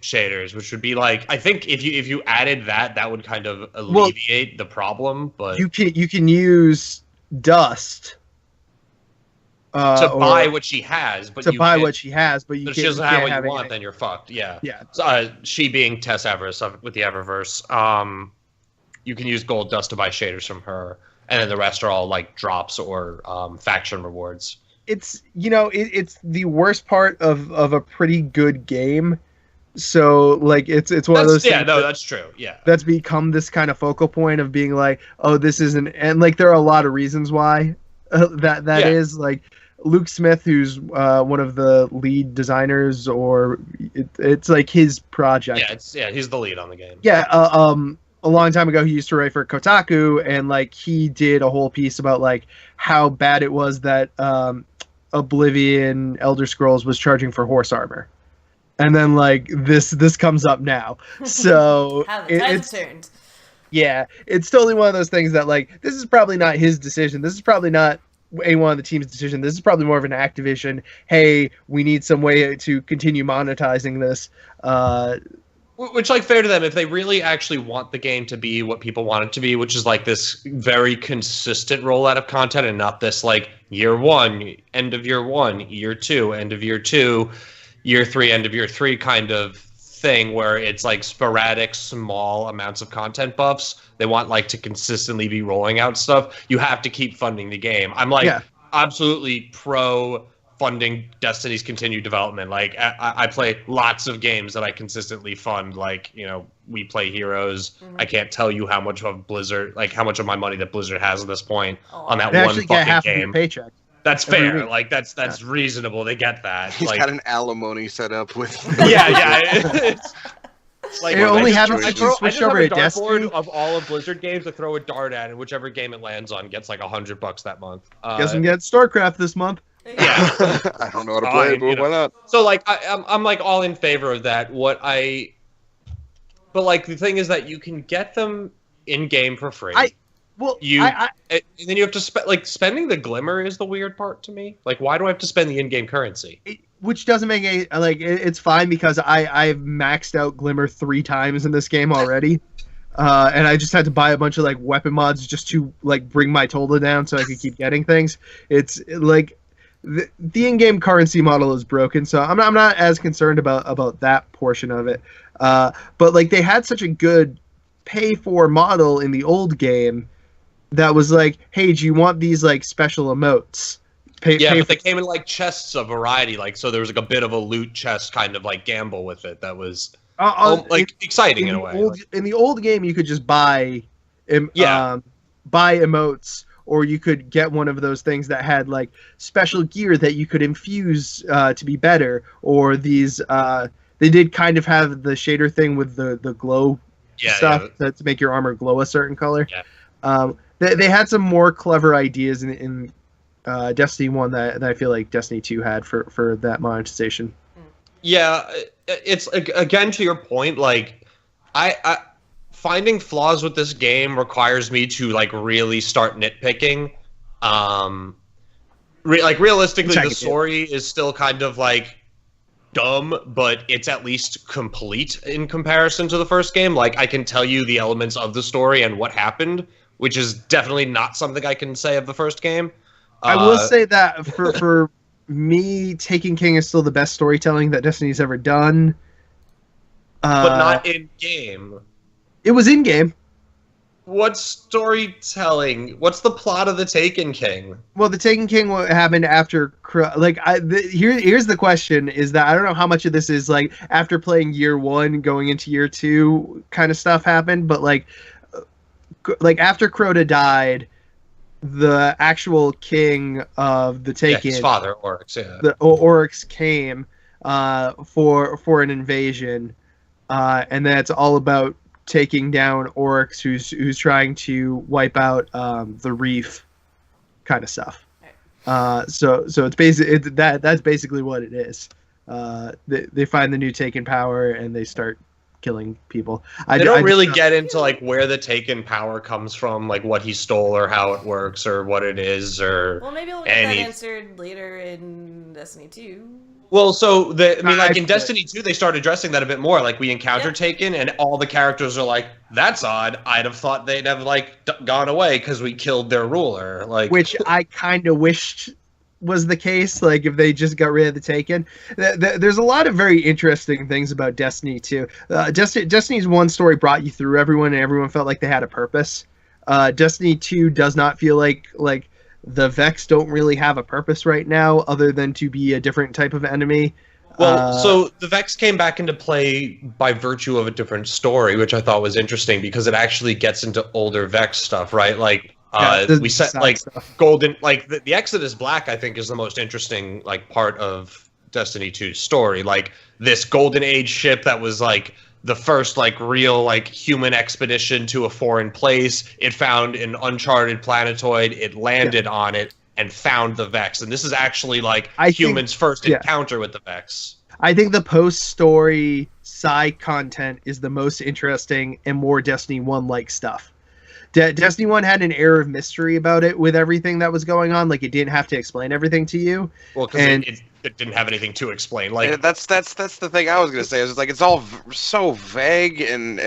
shaders, which would be like, I think if you added that would kind of alleviate the problem. But you can use dust to buy what she has, but what she has, but if she doesn't have what you want, then you're fucked. Yeah. She being Tess Everest with the Eververse, you can use gold dust to buy shaders from her. And then the rest are all like drops or faction rewards. It's it's the worst part of a pretty good game. So like it's one of those things. Yeah, no, that's true. Yeah, that's become this kind of focal point of being like, oh, this isn't, and like there are a lot of reasons why that is like Luke Smith, who's one of the lead designers, or it's like his project. Yeah, he's the lead on the game. Yeah, a long time ago, he used to write for Kotaku, and like he did a whole piece about like how bad it was that Oblivion Elder Scrolls was charging for horse armor, and then like this comes up now. So how the tides turned. Yeah, it's totally one of those things that like this is probably not his decision. This is probably not one of the team's decision. This is probably more of an Activision. Hey, we need some way to continue monetizing this. Which, like, fair to them, if they really actually want the game to be what people want it to be, which is, like, this very consistent rollout of content and not this, like, year 1, end of year 1, year 2, end of year 2, year 3, end of year 3 kind of thing where it's, like, sporadic, small amounts of content buffs. They want, like, to consistently be rolling out stuff. You have to keep funding the game. I'm, like, absolutely pro funding Destiny's continued development. Like I play lots of games that I consistently fund. Like, we play Heroes. Mm-hmm. I can't tell you how much of Blizzard, like how much of my money that Blizzard has at this point on that one fucking half game. Of paycheck. That's fair. Like that's reasonable. They get that. He's like, got an alimony set up with. It's like I just have over a to dartboard of all of Blizzard games to throw a dart at, and whichever game it lands on gets like $100 that month. Guess I'm getting StarCraft this month. Yeah, I don't know how to play, but why not? So like I'm like all in favor of that. But like the thing is that you can get them in game for free. Well, and then you have to spending the glimmer is the weird part to me. Like, why do I have to spend the in-game currency? Which doesn't make any it's fine because I've maxed out Glimmer 3 times in this game already, and I just had to buy a bunch of like weapon mods just to like bring my total down so I could keep getting things. It's like the in-game currency model is broken, so I'm not as concerned about that portion of it. But like they had such a good pay for model in the old game that was like, hey, do you want these like special emotes? But they came in like chests of variety, like so there was like a bit of a loot chest kind of like gamble with it that was exciting in a way. In the old game, you could just buy emotes, or you could get one of those things that had like special gear that you could infuse to be better, or these. They did kind of have the shader thing with the glow stuff to make your armor glow a certain color. Yeah. They had some more clever ideas in Destiny 1 that I feel like Destiny 2 had for that monetization. Yeah, it's again to your point, like I finding flaws with this game requires me to like really start nitpicking. Realistically, the story is still kind of like dumb, but it's at least complete in comparison to the first game. Like I can tell you the elements of the story and what happened, which is definitely not something I can say of the first game. I will say that for me, Taken King is still the best storytelling that Destiny's ever done. But not in game. It was in game. What storytelling? What's the plot of the Taken King? Well, the Taken King happened after. Here's the question: is that I don't know how much of this is like after playing year 1, going into year 2 kind of stuff happened, but like after Crota died, the actual king of the Taken, his father Oryx, the Oryx came for an invasion, and that's all about taking down Oryx, who's trying to wipe out the reef, kind of stuff. So it's that's basically what it is. They find the new Taken power and they start killing people. They don't really get into like where the Taken power comes from, like what he stole or how it works or what it is, or well, maybe we'll get that answered later in Destiny 2. Well, so in Destiny 2, they started addressing that a bit more. Like we encountered Taken, and all the characters are like, "That's odd. I'd have thought they'd have like gone away because we killed their ruler." Like, which I kind of wished was the case. Like if they just got rid of the Taken. There's a lot of very interesting things about Destiny 2. Destiny's 1 story brought you through everyone, and everyone felt like they had a purpose. Destiny 2 does not feel like the Vex don't really have a purpose right now other than to be a different type of enemy. Well, so the Vex came back into play by virtue of a different story, which I thought was interesting because it actually gets into older Vex stuff, right? Like we set like stuff. Golden, like the Exodus Black, I think is the most interesting like part of Destiny 2's story. Like this Golden Age ship that was like the first like real like human expedition to a foreign place. It found an uncharted planetoid. It landed on it and found the Vex. And this is actually like humans' first encounter with the Vex. I think the post-story side content is the most interesting and more Destiny 1-like stuff. Destiny 1 had an air of mystery about it with everything that was going on. Like it didn't have to explain everything to you. Well, because it didn't have anything to explain. Like that's the thing I was gonna say. Is like it's all so vague and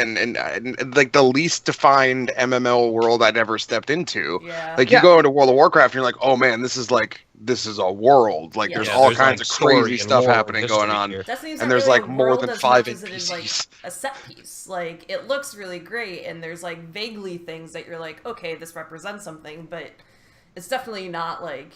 like the least defined MMO world I'd ever stepped into. Yeah. Like you go into World of Warcraft and you're like, oh man, this is a world. Like there's all kinds of crazy stuff happening going on. And there's really like more than 5 NPCs. It is like a set piece. Like it looks really great, and there's like vaguely things that you're like, okay, this represents something, but it's definitely not like.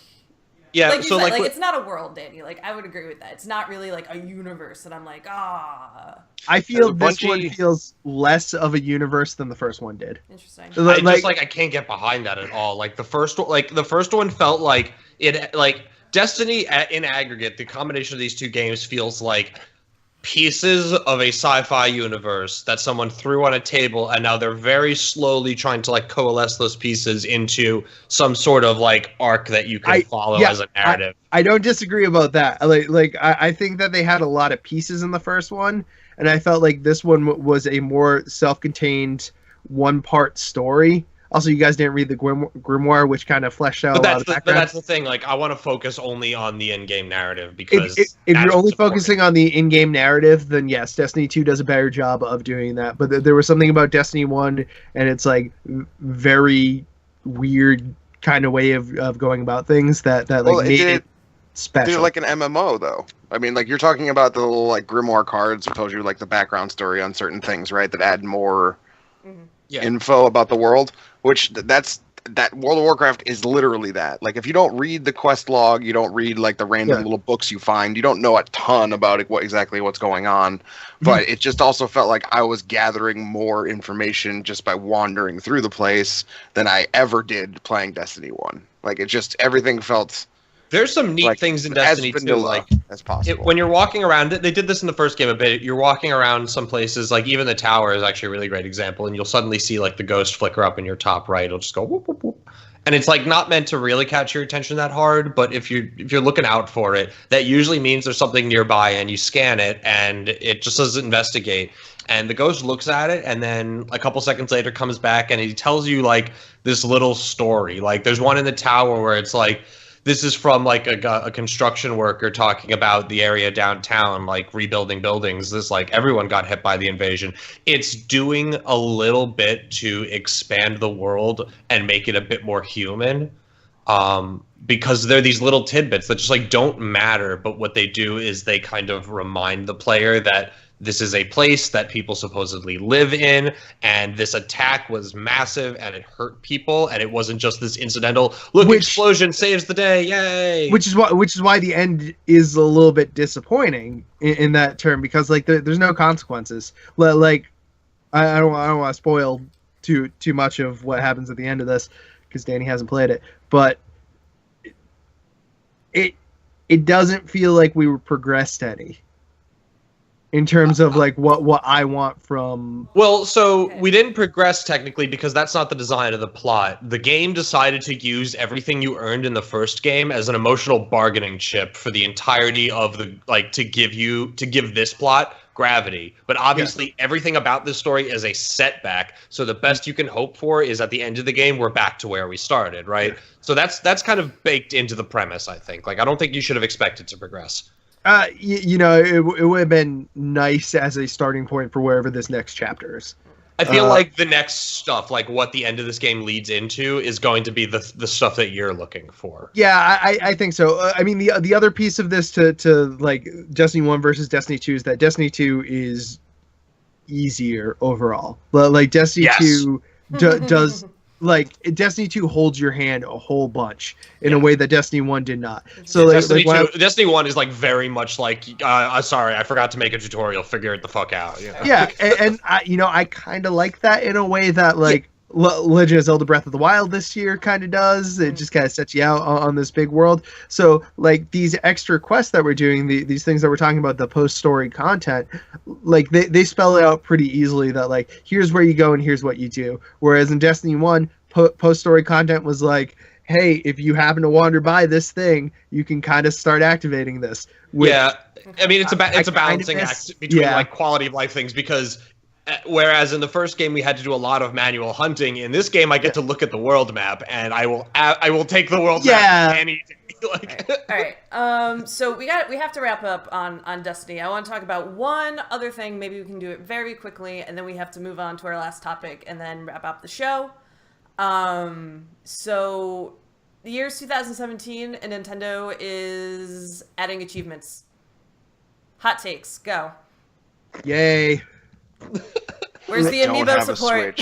Yeah, like you said, like it's not a world, Danny. Like I would agree with that. It's not really like a universe that I'm like, I feel this one feels less of a universe than the first one did. Interesting. I can't get behind that at all. Like the first one felt like it. Like Destiny in aggregate, the combination of these two games feels like pieces of a sci-fi universe that someone threw on a table, and now they're very slowly trying to like coalesce those pieces into some sort of like arc that you can follow as a narrative. I don't disagree about that. I think that they had a lot of pieces in the first one, and I felt like this one was a more self-contained one-part story. Also, you guys didn't read the grimoire, which kind of fleshed out a lot of But background. that's the thing. Like, I want to focus only on the in-game narrative because If you're only important. focusing on the in-game narrative, then yes, Destiny 2 does a better job of doing that. But there was something about Destiny 1, and it's like very weird kind of way of going about things that like made it special. Did it like an MMO though? I mean, like you're talking about the little like grimoire cards that tells you like the background story on certain things, right? That add more info about the world. Which that World of Warcraft is literally that. Like if you don't read the quest log, you don't read like the random little books you find, you don't know a ton about it, exactly what's going on. But it just also felt like I was gathering more information just by wandering through the place than I ever did playing Destiny 1. Like it just everything felt. There's some neat things in Destiny 2, like as possible. when you're walking around, they did this in the first game a bit. You're walking around some places, like even the tower is actually a really great example, and you'll suddenly see like the ghost flicker up in your top right. It'll just go whoop whoop whoop, and it's like not meant to really catch your attention that hard. But if you're looking out for it, that usually means there's something nearby, and you scan it, and it just says investigate. And the ghost looks at it, and then a couple seconds later comes back, and he tells you like this little story. Like there's one in the tower where it's like. This is from like a construction worker talking about the area downtown, like rebuilding buildings. This like everyone got hit by the invasion. It's doing a little bit to expand the world and make it a bit more human, because they're these little tidbits that just like don't matter. But what they do is they kind of remind the player that this is a place that people supposedly live in, and this attack was massive, and it hurt people, and it wasn't just this incidental explosion saves the day, yay! Which is why the end is a little bit disappointing in that term, because like there's no consequences. Like I don't want to spoil too much of what happens at the end of this because Danny hasn't played it, but it doesn't feel like we were progressed any. In terms of like what I want from. Well, so we didn't progress technically because that's not the design of the plot. The game decided to use everything you earned in the first game as an emotional bargaining chip for the entirety of the to give this plot gravity. But obviously everything about this story is a setback. So the best you can hope for is at the end of the game we're back to where we started, right? Yeah. So that's kind of baked into the premise, I think. Like I don't think you should have expected to progress. It would have been nice as a starting point for wherever this next chapter is. I feel like the next stuff, like what the end of this game leads into, is going to be the stuff that you're looking for. Yeah, I think so. I mean, the other piece of this to like Destiny 1 versus Destiny 2 is that Destiny 2 is easier overall. Like Destiny 2 does. Like Destiny 2 holds your hand a whole bunch in a way that Destiny 1 did not. So Destiny 1 is like very much like sorry, I forgot to make a tutorial. Figure it the fuck out. You know? Yeah, and I kind of like that in a way that like Legend of Zelda Breath of the Wild this year kind of does. It just kind of sets you out on this big world. So like these extra quests that we're doing, these things that we're talking about, the post-story content, like they spell it out pretty easily that like here's where you go and here's what you do. Whereas in Destiny 1, post-story content was like, hey, if you happen to wander by this thing, you can kind of start activating this. Yeah, I mean it's a balancing act between like quality of life things, because whereas in the first game we had to do a lot of manual hunting, in this game I get to look at the world map, and I will take the world map any day. All right. So we have to wrap up on Destiny. I want to talk about one other thing. Maybe we can do it very quickly, and then we have to move on to our last topic and then wrap up the show. So the year's 2017, and Nintendo is adding achievements. Hot takes, go. Yay. Where's the amiibo support?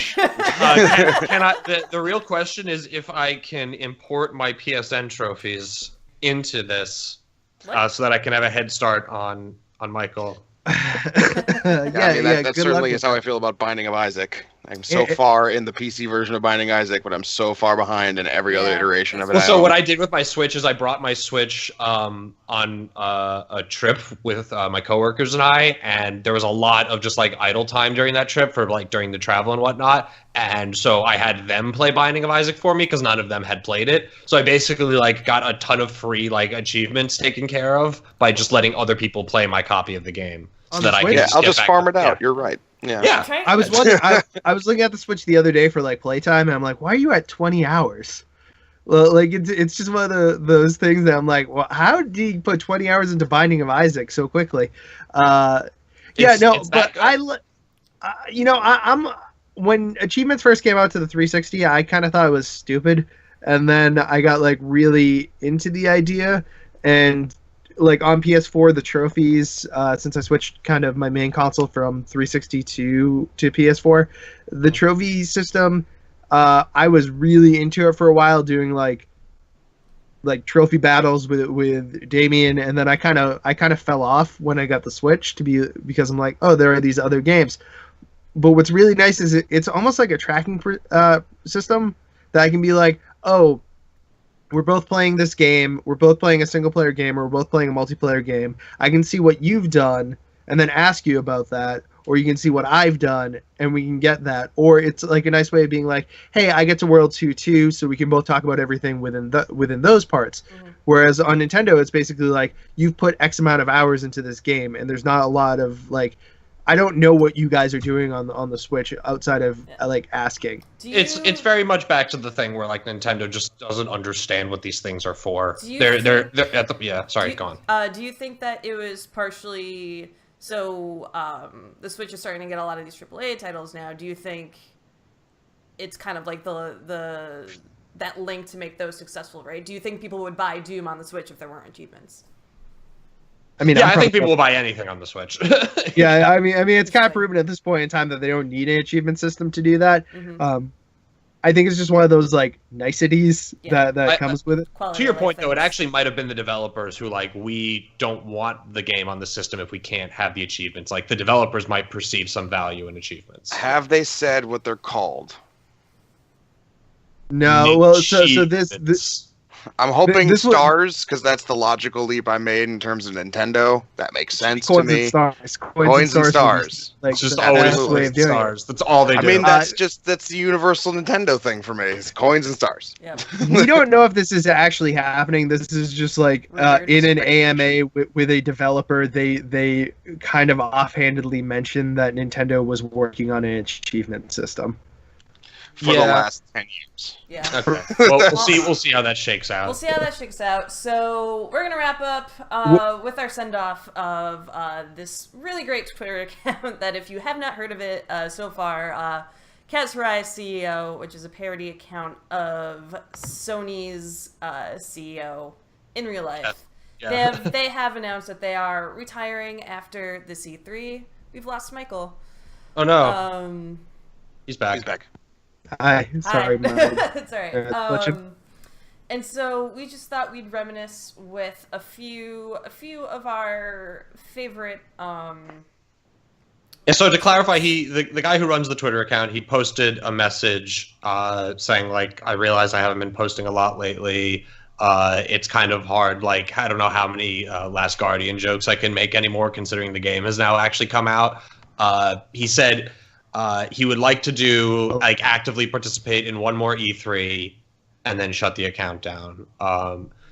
The real question is if I can import my PSN trophies into this, so that I can have a head start on Michael. That certainly is how I feel about Binding of Isaac. I'm so far in the PC version of Binding Isaac, but I'm so far behind in every other iteration of it. Well, so what I did with my Switch is I brought my Switch on a trip with my coworkers and I, and there was a lot of just like idle time during that trip for like during the travel and whatnot. And so I had them play Binding of Isaac for me because none of them had played it. So I basically like got a ton of free like achievements taken care of by just letting other people play my copy of the game. So that I can I'll just farm it out. You're right. Yeah. I was wondering. I was looking at the Switch the other day for like playtime, and I'm like, why are you at 20 hours? Well, like it's just one of those things that I'm like, well, how did you put 20 hours into Binding of Isaac so quickly? It's But that good. I'm when achievements first came out to the 360, I kind of thought it was stupid, and then I got like really into the idea, and like on PS4, the trophies, since I switched kind of my main console from 360 to PS4, the trophy system, I was really into it for a while, doing like trophy battles with Damien, and then I kind of fell off when I got the Switch because I'm like, oh, there are these other games. But what's really nice is it's almost like a tracking system that I can be like, oh, we're both playing this game, we're both playing a single player game, or we're both playing a multiplayer game. I can see what you've done and then ask you about that, or you can see what I've done and we can get that. Or it's like a nice way of being like, hey, I get to World 2 too, so we can both talk about everything within those parts. Mm-hmm. Whereas on Nintendo, it's basically like, you've put X amount of hours into this game, and there's not a lot of like, I don't know what you guys are doing on the Switch outside of like asking. It's very much back to the thing where like Nintendo just doesn't understand what these things are for. They're at the sorry, go on. Do you think that it was partially so the Switch is starting to get a lot of these AAA titles now? Do you think it's kind of like the that link to make those successful, right? Do you think people would buy Doom on the Switch if there weren't achievements? I mean, yeah, I think people will buy anything on the Switch. Yeah, I mean, it's kind of proven at this point in time that they don't need an achievement system to do that. Mm-hmm. I think it's just one of those like niceties that comes with it. To your point, though, it actually might have been the developers who like, we don't want the game on the system if we can't have the achievements. Like the developers might perceive some value in achievements. Have they said what they're called? No, well, so this. I'm hoping stars, because that's the logical leap I made in terms of Nintendo. That makes sense to me. Coins and stars. Like, it's just always coins and stars. That's all they do. I mean, that's the universal Nintendo thing for me. It's coins and stars. Yeah. We don't know if this is actually happening. This is just like in an AMA with a developer. They kind of offhandedly mentioned that Nintendo was working on an achievement system for the last 10 years. Yeah. Okay. Well, we'll see how that shakes out. We'll see how that shakes out. So we're gonna wrap up with our send off of this really great Twitter account that, if you have not heard of it so far, Kaz Hirai CEO, which is a parody account of Sony's CEO in real life. Yeah. They have announced that they are retiring after the E3. We've lost Michael. Oh no. He's back. He's back. Hi, sorry. It's all right. And so we just thought we'd reminisce with a few of our favorite. Yeah, so to clarify, the guy who runs the Twitter account, he posted a message saying like, I realize I haven't been posting a lot lately. It's kind of hard. Like, I don't know how many Last Guardian jokes I can make anymore, considering the game has now actually come out. He said. He would like to do like actively participate in one more E3 and then shut the account down.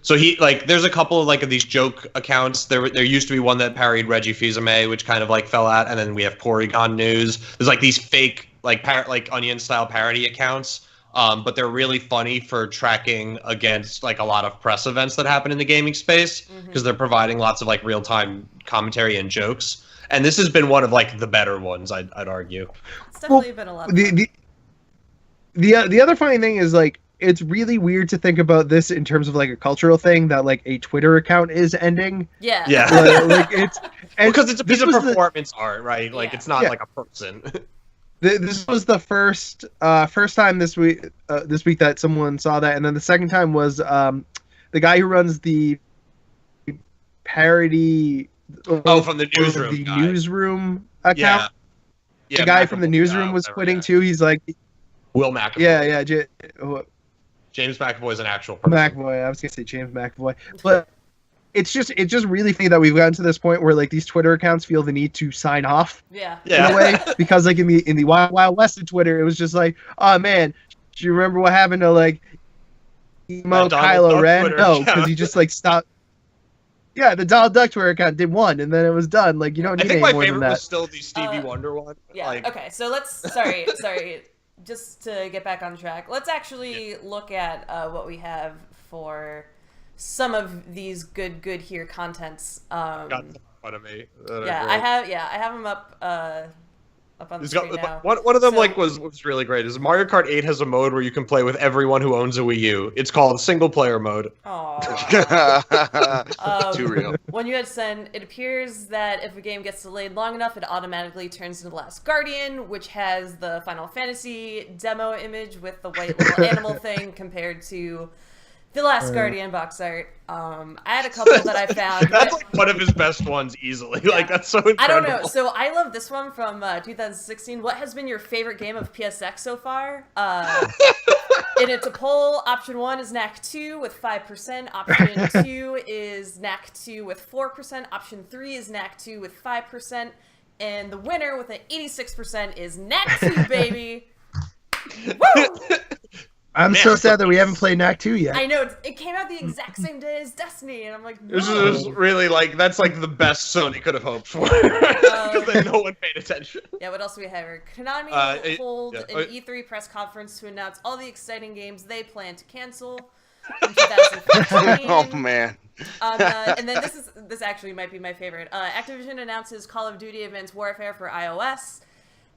So he like there's a couple of like of these joke accounts. There used to be one that parodied Reggie Fils-Aimé, which kind of like fell out, and then we have Porygon News. There's like these fake like Onion style parody accounts, but they're really funny for tracking against like a lot of press events that happen in the gaming space because they're providing lots of like real time commentary and jokes. And this has been one of like the better ones, I'd argue. It's definitely been a lot of fun. The other funny thing is like, it's really weird to think about this in terms of like a cultural thing that like a Twitter account is ending. Yeah. Yeah. Like it's because it's a piece of performance art, right? Like it's not like a person. This was the first time this week that someone saw that, and then the second time was the guy who runs the parody. From the newsroom. The newsroom account. Yeah. The guy from the newsroom was quitting too. He's like Will McAvoy. Yeah. James McAvoy is an actual person. McAvoy. I was gonna say James McAvoy, but it's just really funny that we've gotten to this point where like these Twitter accounts feel the need to sign off. Yeah. In a way, because like in the Wild West of Twitter, it was just like, oh man, do you remember what happened to like emo Kylo Ren? No, because he just like stopped. Yeah, the Donald Duck Twitter account did one, and then it was done. Like, you don't I need think any my more than favorite was that. still the Stevie Wonder one. Yeah. Like, Okay. So let's. Sorry. Just to get back on track, let's actually look at what we have for some of these good here contents. got some fun of me. Yeah, I have them up on the screen now. One of them So- like was really great. Is Mario Kart 8 has a mode where you can play with everyone who owns a Wii U. It's called single player mode. Aw. Too real. When you had sent, it appears that if a game gets delayed long enough, it automatically turns into The Last Guardian, which has the Final Fantasy demo image with the white little animal thing compared to The Last Guardian box art. I had a couple that I found. That's like one of his best ones easily. Like that's so incredible. I don't know. So I love this one from 2016. What has been your favorite game of PSX so far? And it's a poll. Option 1 is Knack 2 with 5%. Option 2 is Knack 2 with 4%. Option 3 is Knack 2 with 5%. And the winner with an 86% is Knack 2, baby. Woo! I'm Man, so sad that we haven't played Knack 2 yet. I know, it came out the exact same day as Destiny, and I'm like, no. This is really like that's like the best Sony could have hoped for because then no one paid attention. Yeah, what else do we have here? Konami will hold an E3 press conference to announce all the exciting games they plan to cancel in 2015. Oh man. And then this actually might be my favorite. Activision announces Call of Duty Advanced Warfare for iOS,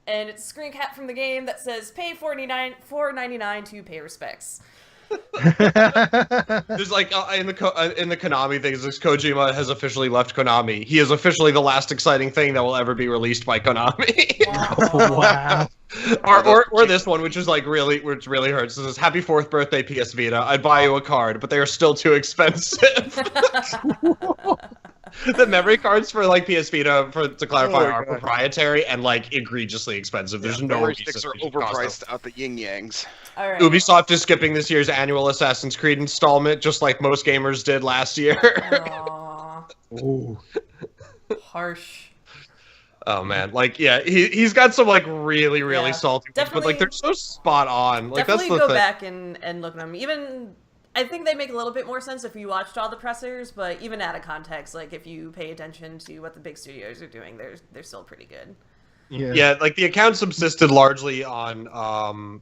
and it's a screen cap from the game that says "Pay $4.99 to pay respects." There's like in the Konami things, this Kojima has officially left Konami. He is officially the last exciting thing that will ever be released by Konami. Wow. or this one, which is like really, which really hurts. It says, "Happy 4th birthday, PS Vita. I'd buy you a card, but they are still too expensive." The memory cards for like PS Vita, to clarify, are proprietary and like egregiously expensive. There's no memory reason sticks are they should cost them. overpriced out the yin yangs. All right. Ubisoft is skipping this year's annual Assassin's Creed installment, just like most gamers did last year. Aw, Ooh. harsh. Oh man, like yeah, he's got some like really Yeah, salty ones, but definitely- like they're so spot on. Like Definitely that's the go thing. back and look at them. Even I think they make a little bit more sense if you watched all the pressers, but even out of context, like if you pay attention to what the big studios are doing, they're still pretty good. Yeah, like the account subsisted largely on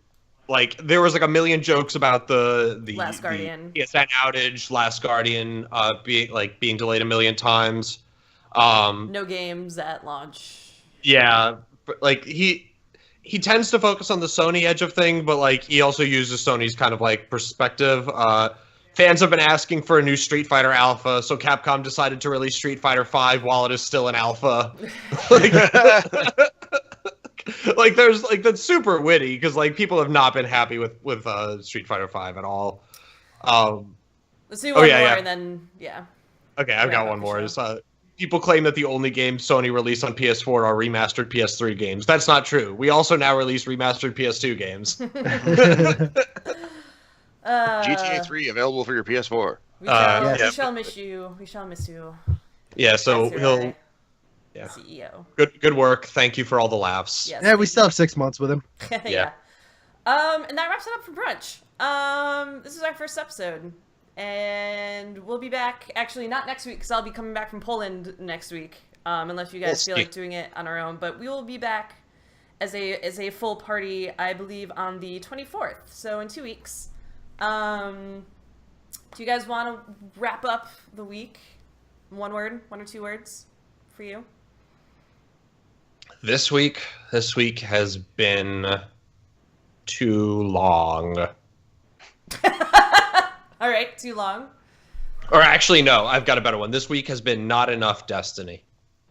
like there was like a million jokes about the Last Guardian. the PSN outage, Last Guardian being delayed a million times. No games at launch. Yeah, but like he tends to focus on the Sony edge of thing, but like he also uses Sony's kind of like perspective. Fans have been asking for a new Street Fighter Alpha, so Capcom decided to release Street Fighter V while it is still an alpha. Like there's like that's super witty because like people have not been happy with Street Fighter V at all. Let's do one more yeah. and then yeah. Okay, I've Wrap got up one the more. show. It's, people claim that the only games Sony released on PS4 are remastered PS3 games. That's not true. We also now release remastered PS2 games. GTA 3 available for your PS4. We shall, yeah. we shall miss you. We shall miss you. Yeah, so That's he'll right, yeah. CEO. Good work. Thank you for all the laughs. Yes. Yeah, we still have 6 months with him. Yeah. And that wraps it up for brunch. This is our first episode, and we'll be back. Actually, not next week because I'll be coming back from Poland next week. Unless you guys feel like doing it on our own, but we will be back as a full party, I believe, on the 24th. So in 2 weeks. Do you guys want to wrap up the week? One word, 1 or 2 words for you. This week has been too long. All right, too long. Or actually, no, I've got a better one. This week has been not enough Destiny.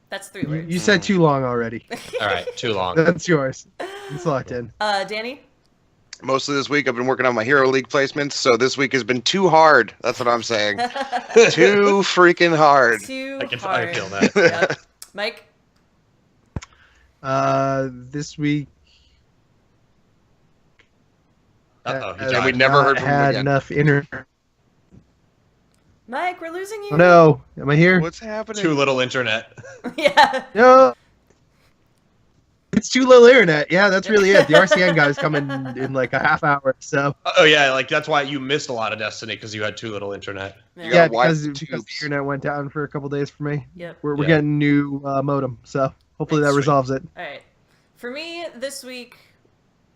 That's 3 words. You said too long already. All right, too long. That's yours. It's locked in. Danny? Most of this week, I've been working on my Hero League placements, so this week has been too hard. That's what I'm saying. Too freaking hard. Too I hard. feel that. Yep. Mike? This week Uh-oh, he And died. we never heard from him had again. enough inner. Mike, we're losing you. Oh, no, am I here? What's happening? Too little internet. Yeah. No. It's too little internet. Yeah, that's really it. The RCN guy's coming in like a half hour. So Oh yeah, like that's why you missed a lot of Destiny because you had too little internet. You yeah, gotta wipe because the the tubes. internet went down for a couple days for me. Yep. We're Yeah. getting new modem, so hopefully that Sweet. resolves it. All right. For me, this week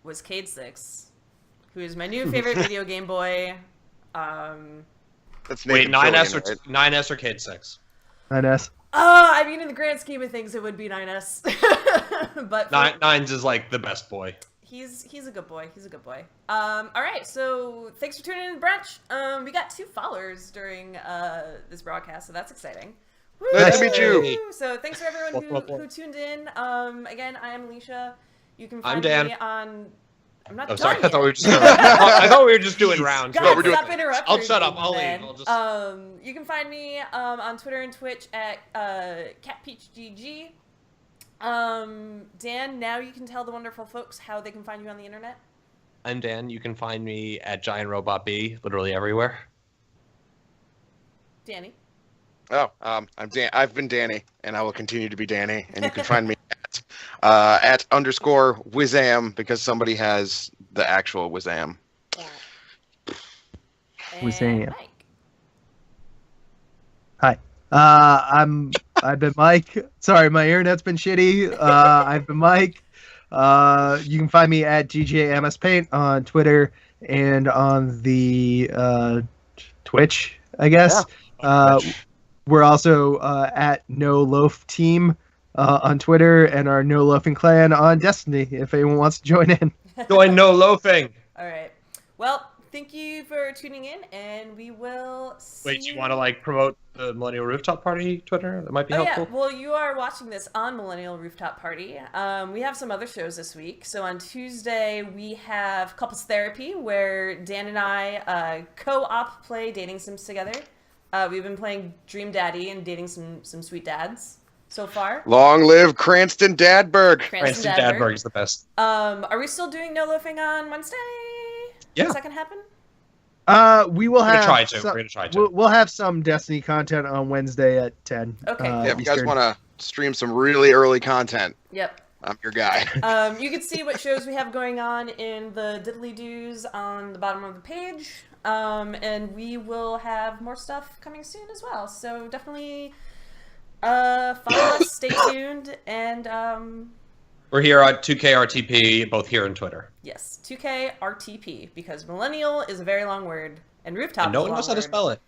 was Cade 6, who is my new favorite video game boy. That's Wait, Nathan 9S Fillion, or right? 9S or Kid 6? 9S. I mean, in the grand scheme of things, it would be 9S. But for- Nines is like the best boy. he's a good boy. He's a good boy. All right. So thanks for tuning in to Brunch. We got 2 followers during this broadcast, so that's exciting. Woo! Nice to meet you. So thanks for everyone Welcome. who tuned in. Again, I am Alicia. You can I'm find Dan. me on. I'm not Oh, done sorry. yet. I thought we were just. I thought we were just doing rounds. God, No, we're doing- stop interrupting. I'll shut up. me, I'll leave. man. I'll just- You can find me on Twitter and Twitch at CatPeachGG. Dan, now you can tell the wonderful folks how they can find you on the internet. I'm Dan. You can find me at Giant Robot B, literally everywhere. Danny. Oh, I'm Dan. I've been Danny, and I will continue to be Danny. And you can find me at _Wizam because somebody has the actual Wizam. Who's And Dan? Mike. I've been Mike. Sorry, my internet's been shitty. I've been Mike. You can find me at GJMSPaint on Twitter and on the Twitch, I guess. We're also at No Loaf Team on Twitter and our No Loafing Clan on Destiny if anyone wants to join in. Join No Loafing. All right. Well, thank you for tuning in, and we will see Wait, you want to like promote the Millennial Rooftop Party Twitter? That might be Oh helpful. yeah, well you are watching this on Millennial Rooftop Party. We have some other shows this week. So on Tuesday we have Couples Therapy, where Dan and I co-op play dating sims together. We've been playing Dream Daddy and dating some sweet dads so far. Long live Cranston Dadberg. Cranston Dadberg is the best. Are we still doing no loafing on Wednesday? Yeah. Is that gonna happen? We will We're gonna have try to. some- We're gonna try to. We'll have some Destiny content on Wednesday at 10. Okay. Yeah, if you guys Eastern. want to stream some really early content, Yep. I'm your guy. You can see what shows we have going on in the diddly doos on the bottom of the page. And we will have more stuff coming soon as well. So definitely follow us, stay tuned, and We're here at 2KRTP, both here and Twitter. yes, 2K RTP, because millennial is a very long word, and rooftop And no is a one long knows how to word. spell it.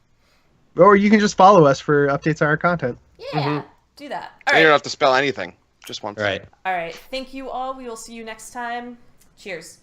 Or you can just follow us for updates on our content. Yeah, do that. All You don't right. have to spell anything. Just one. Right. All right. Thank you all. We will see you next time. Cheers.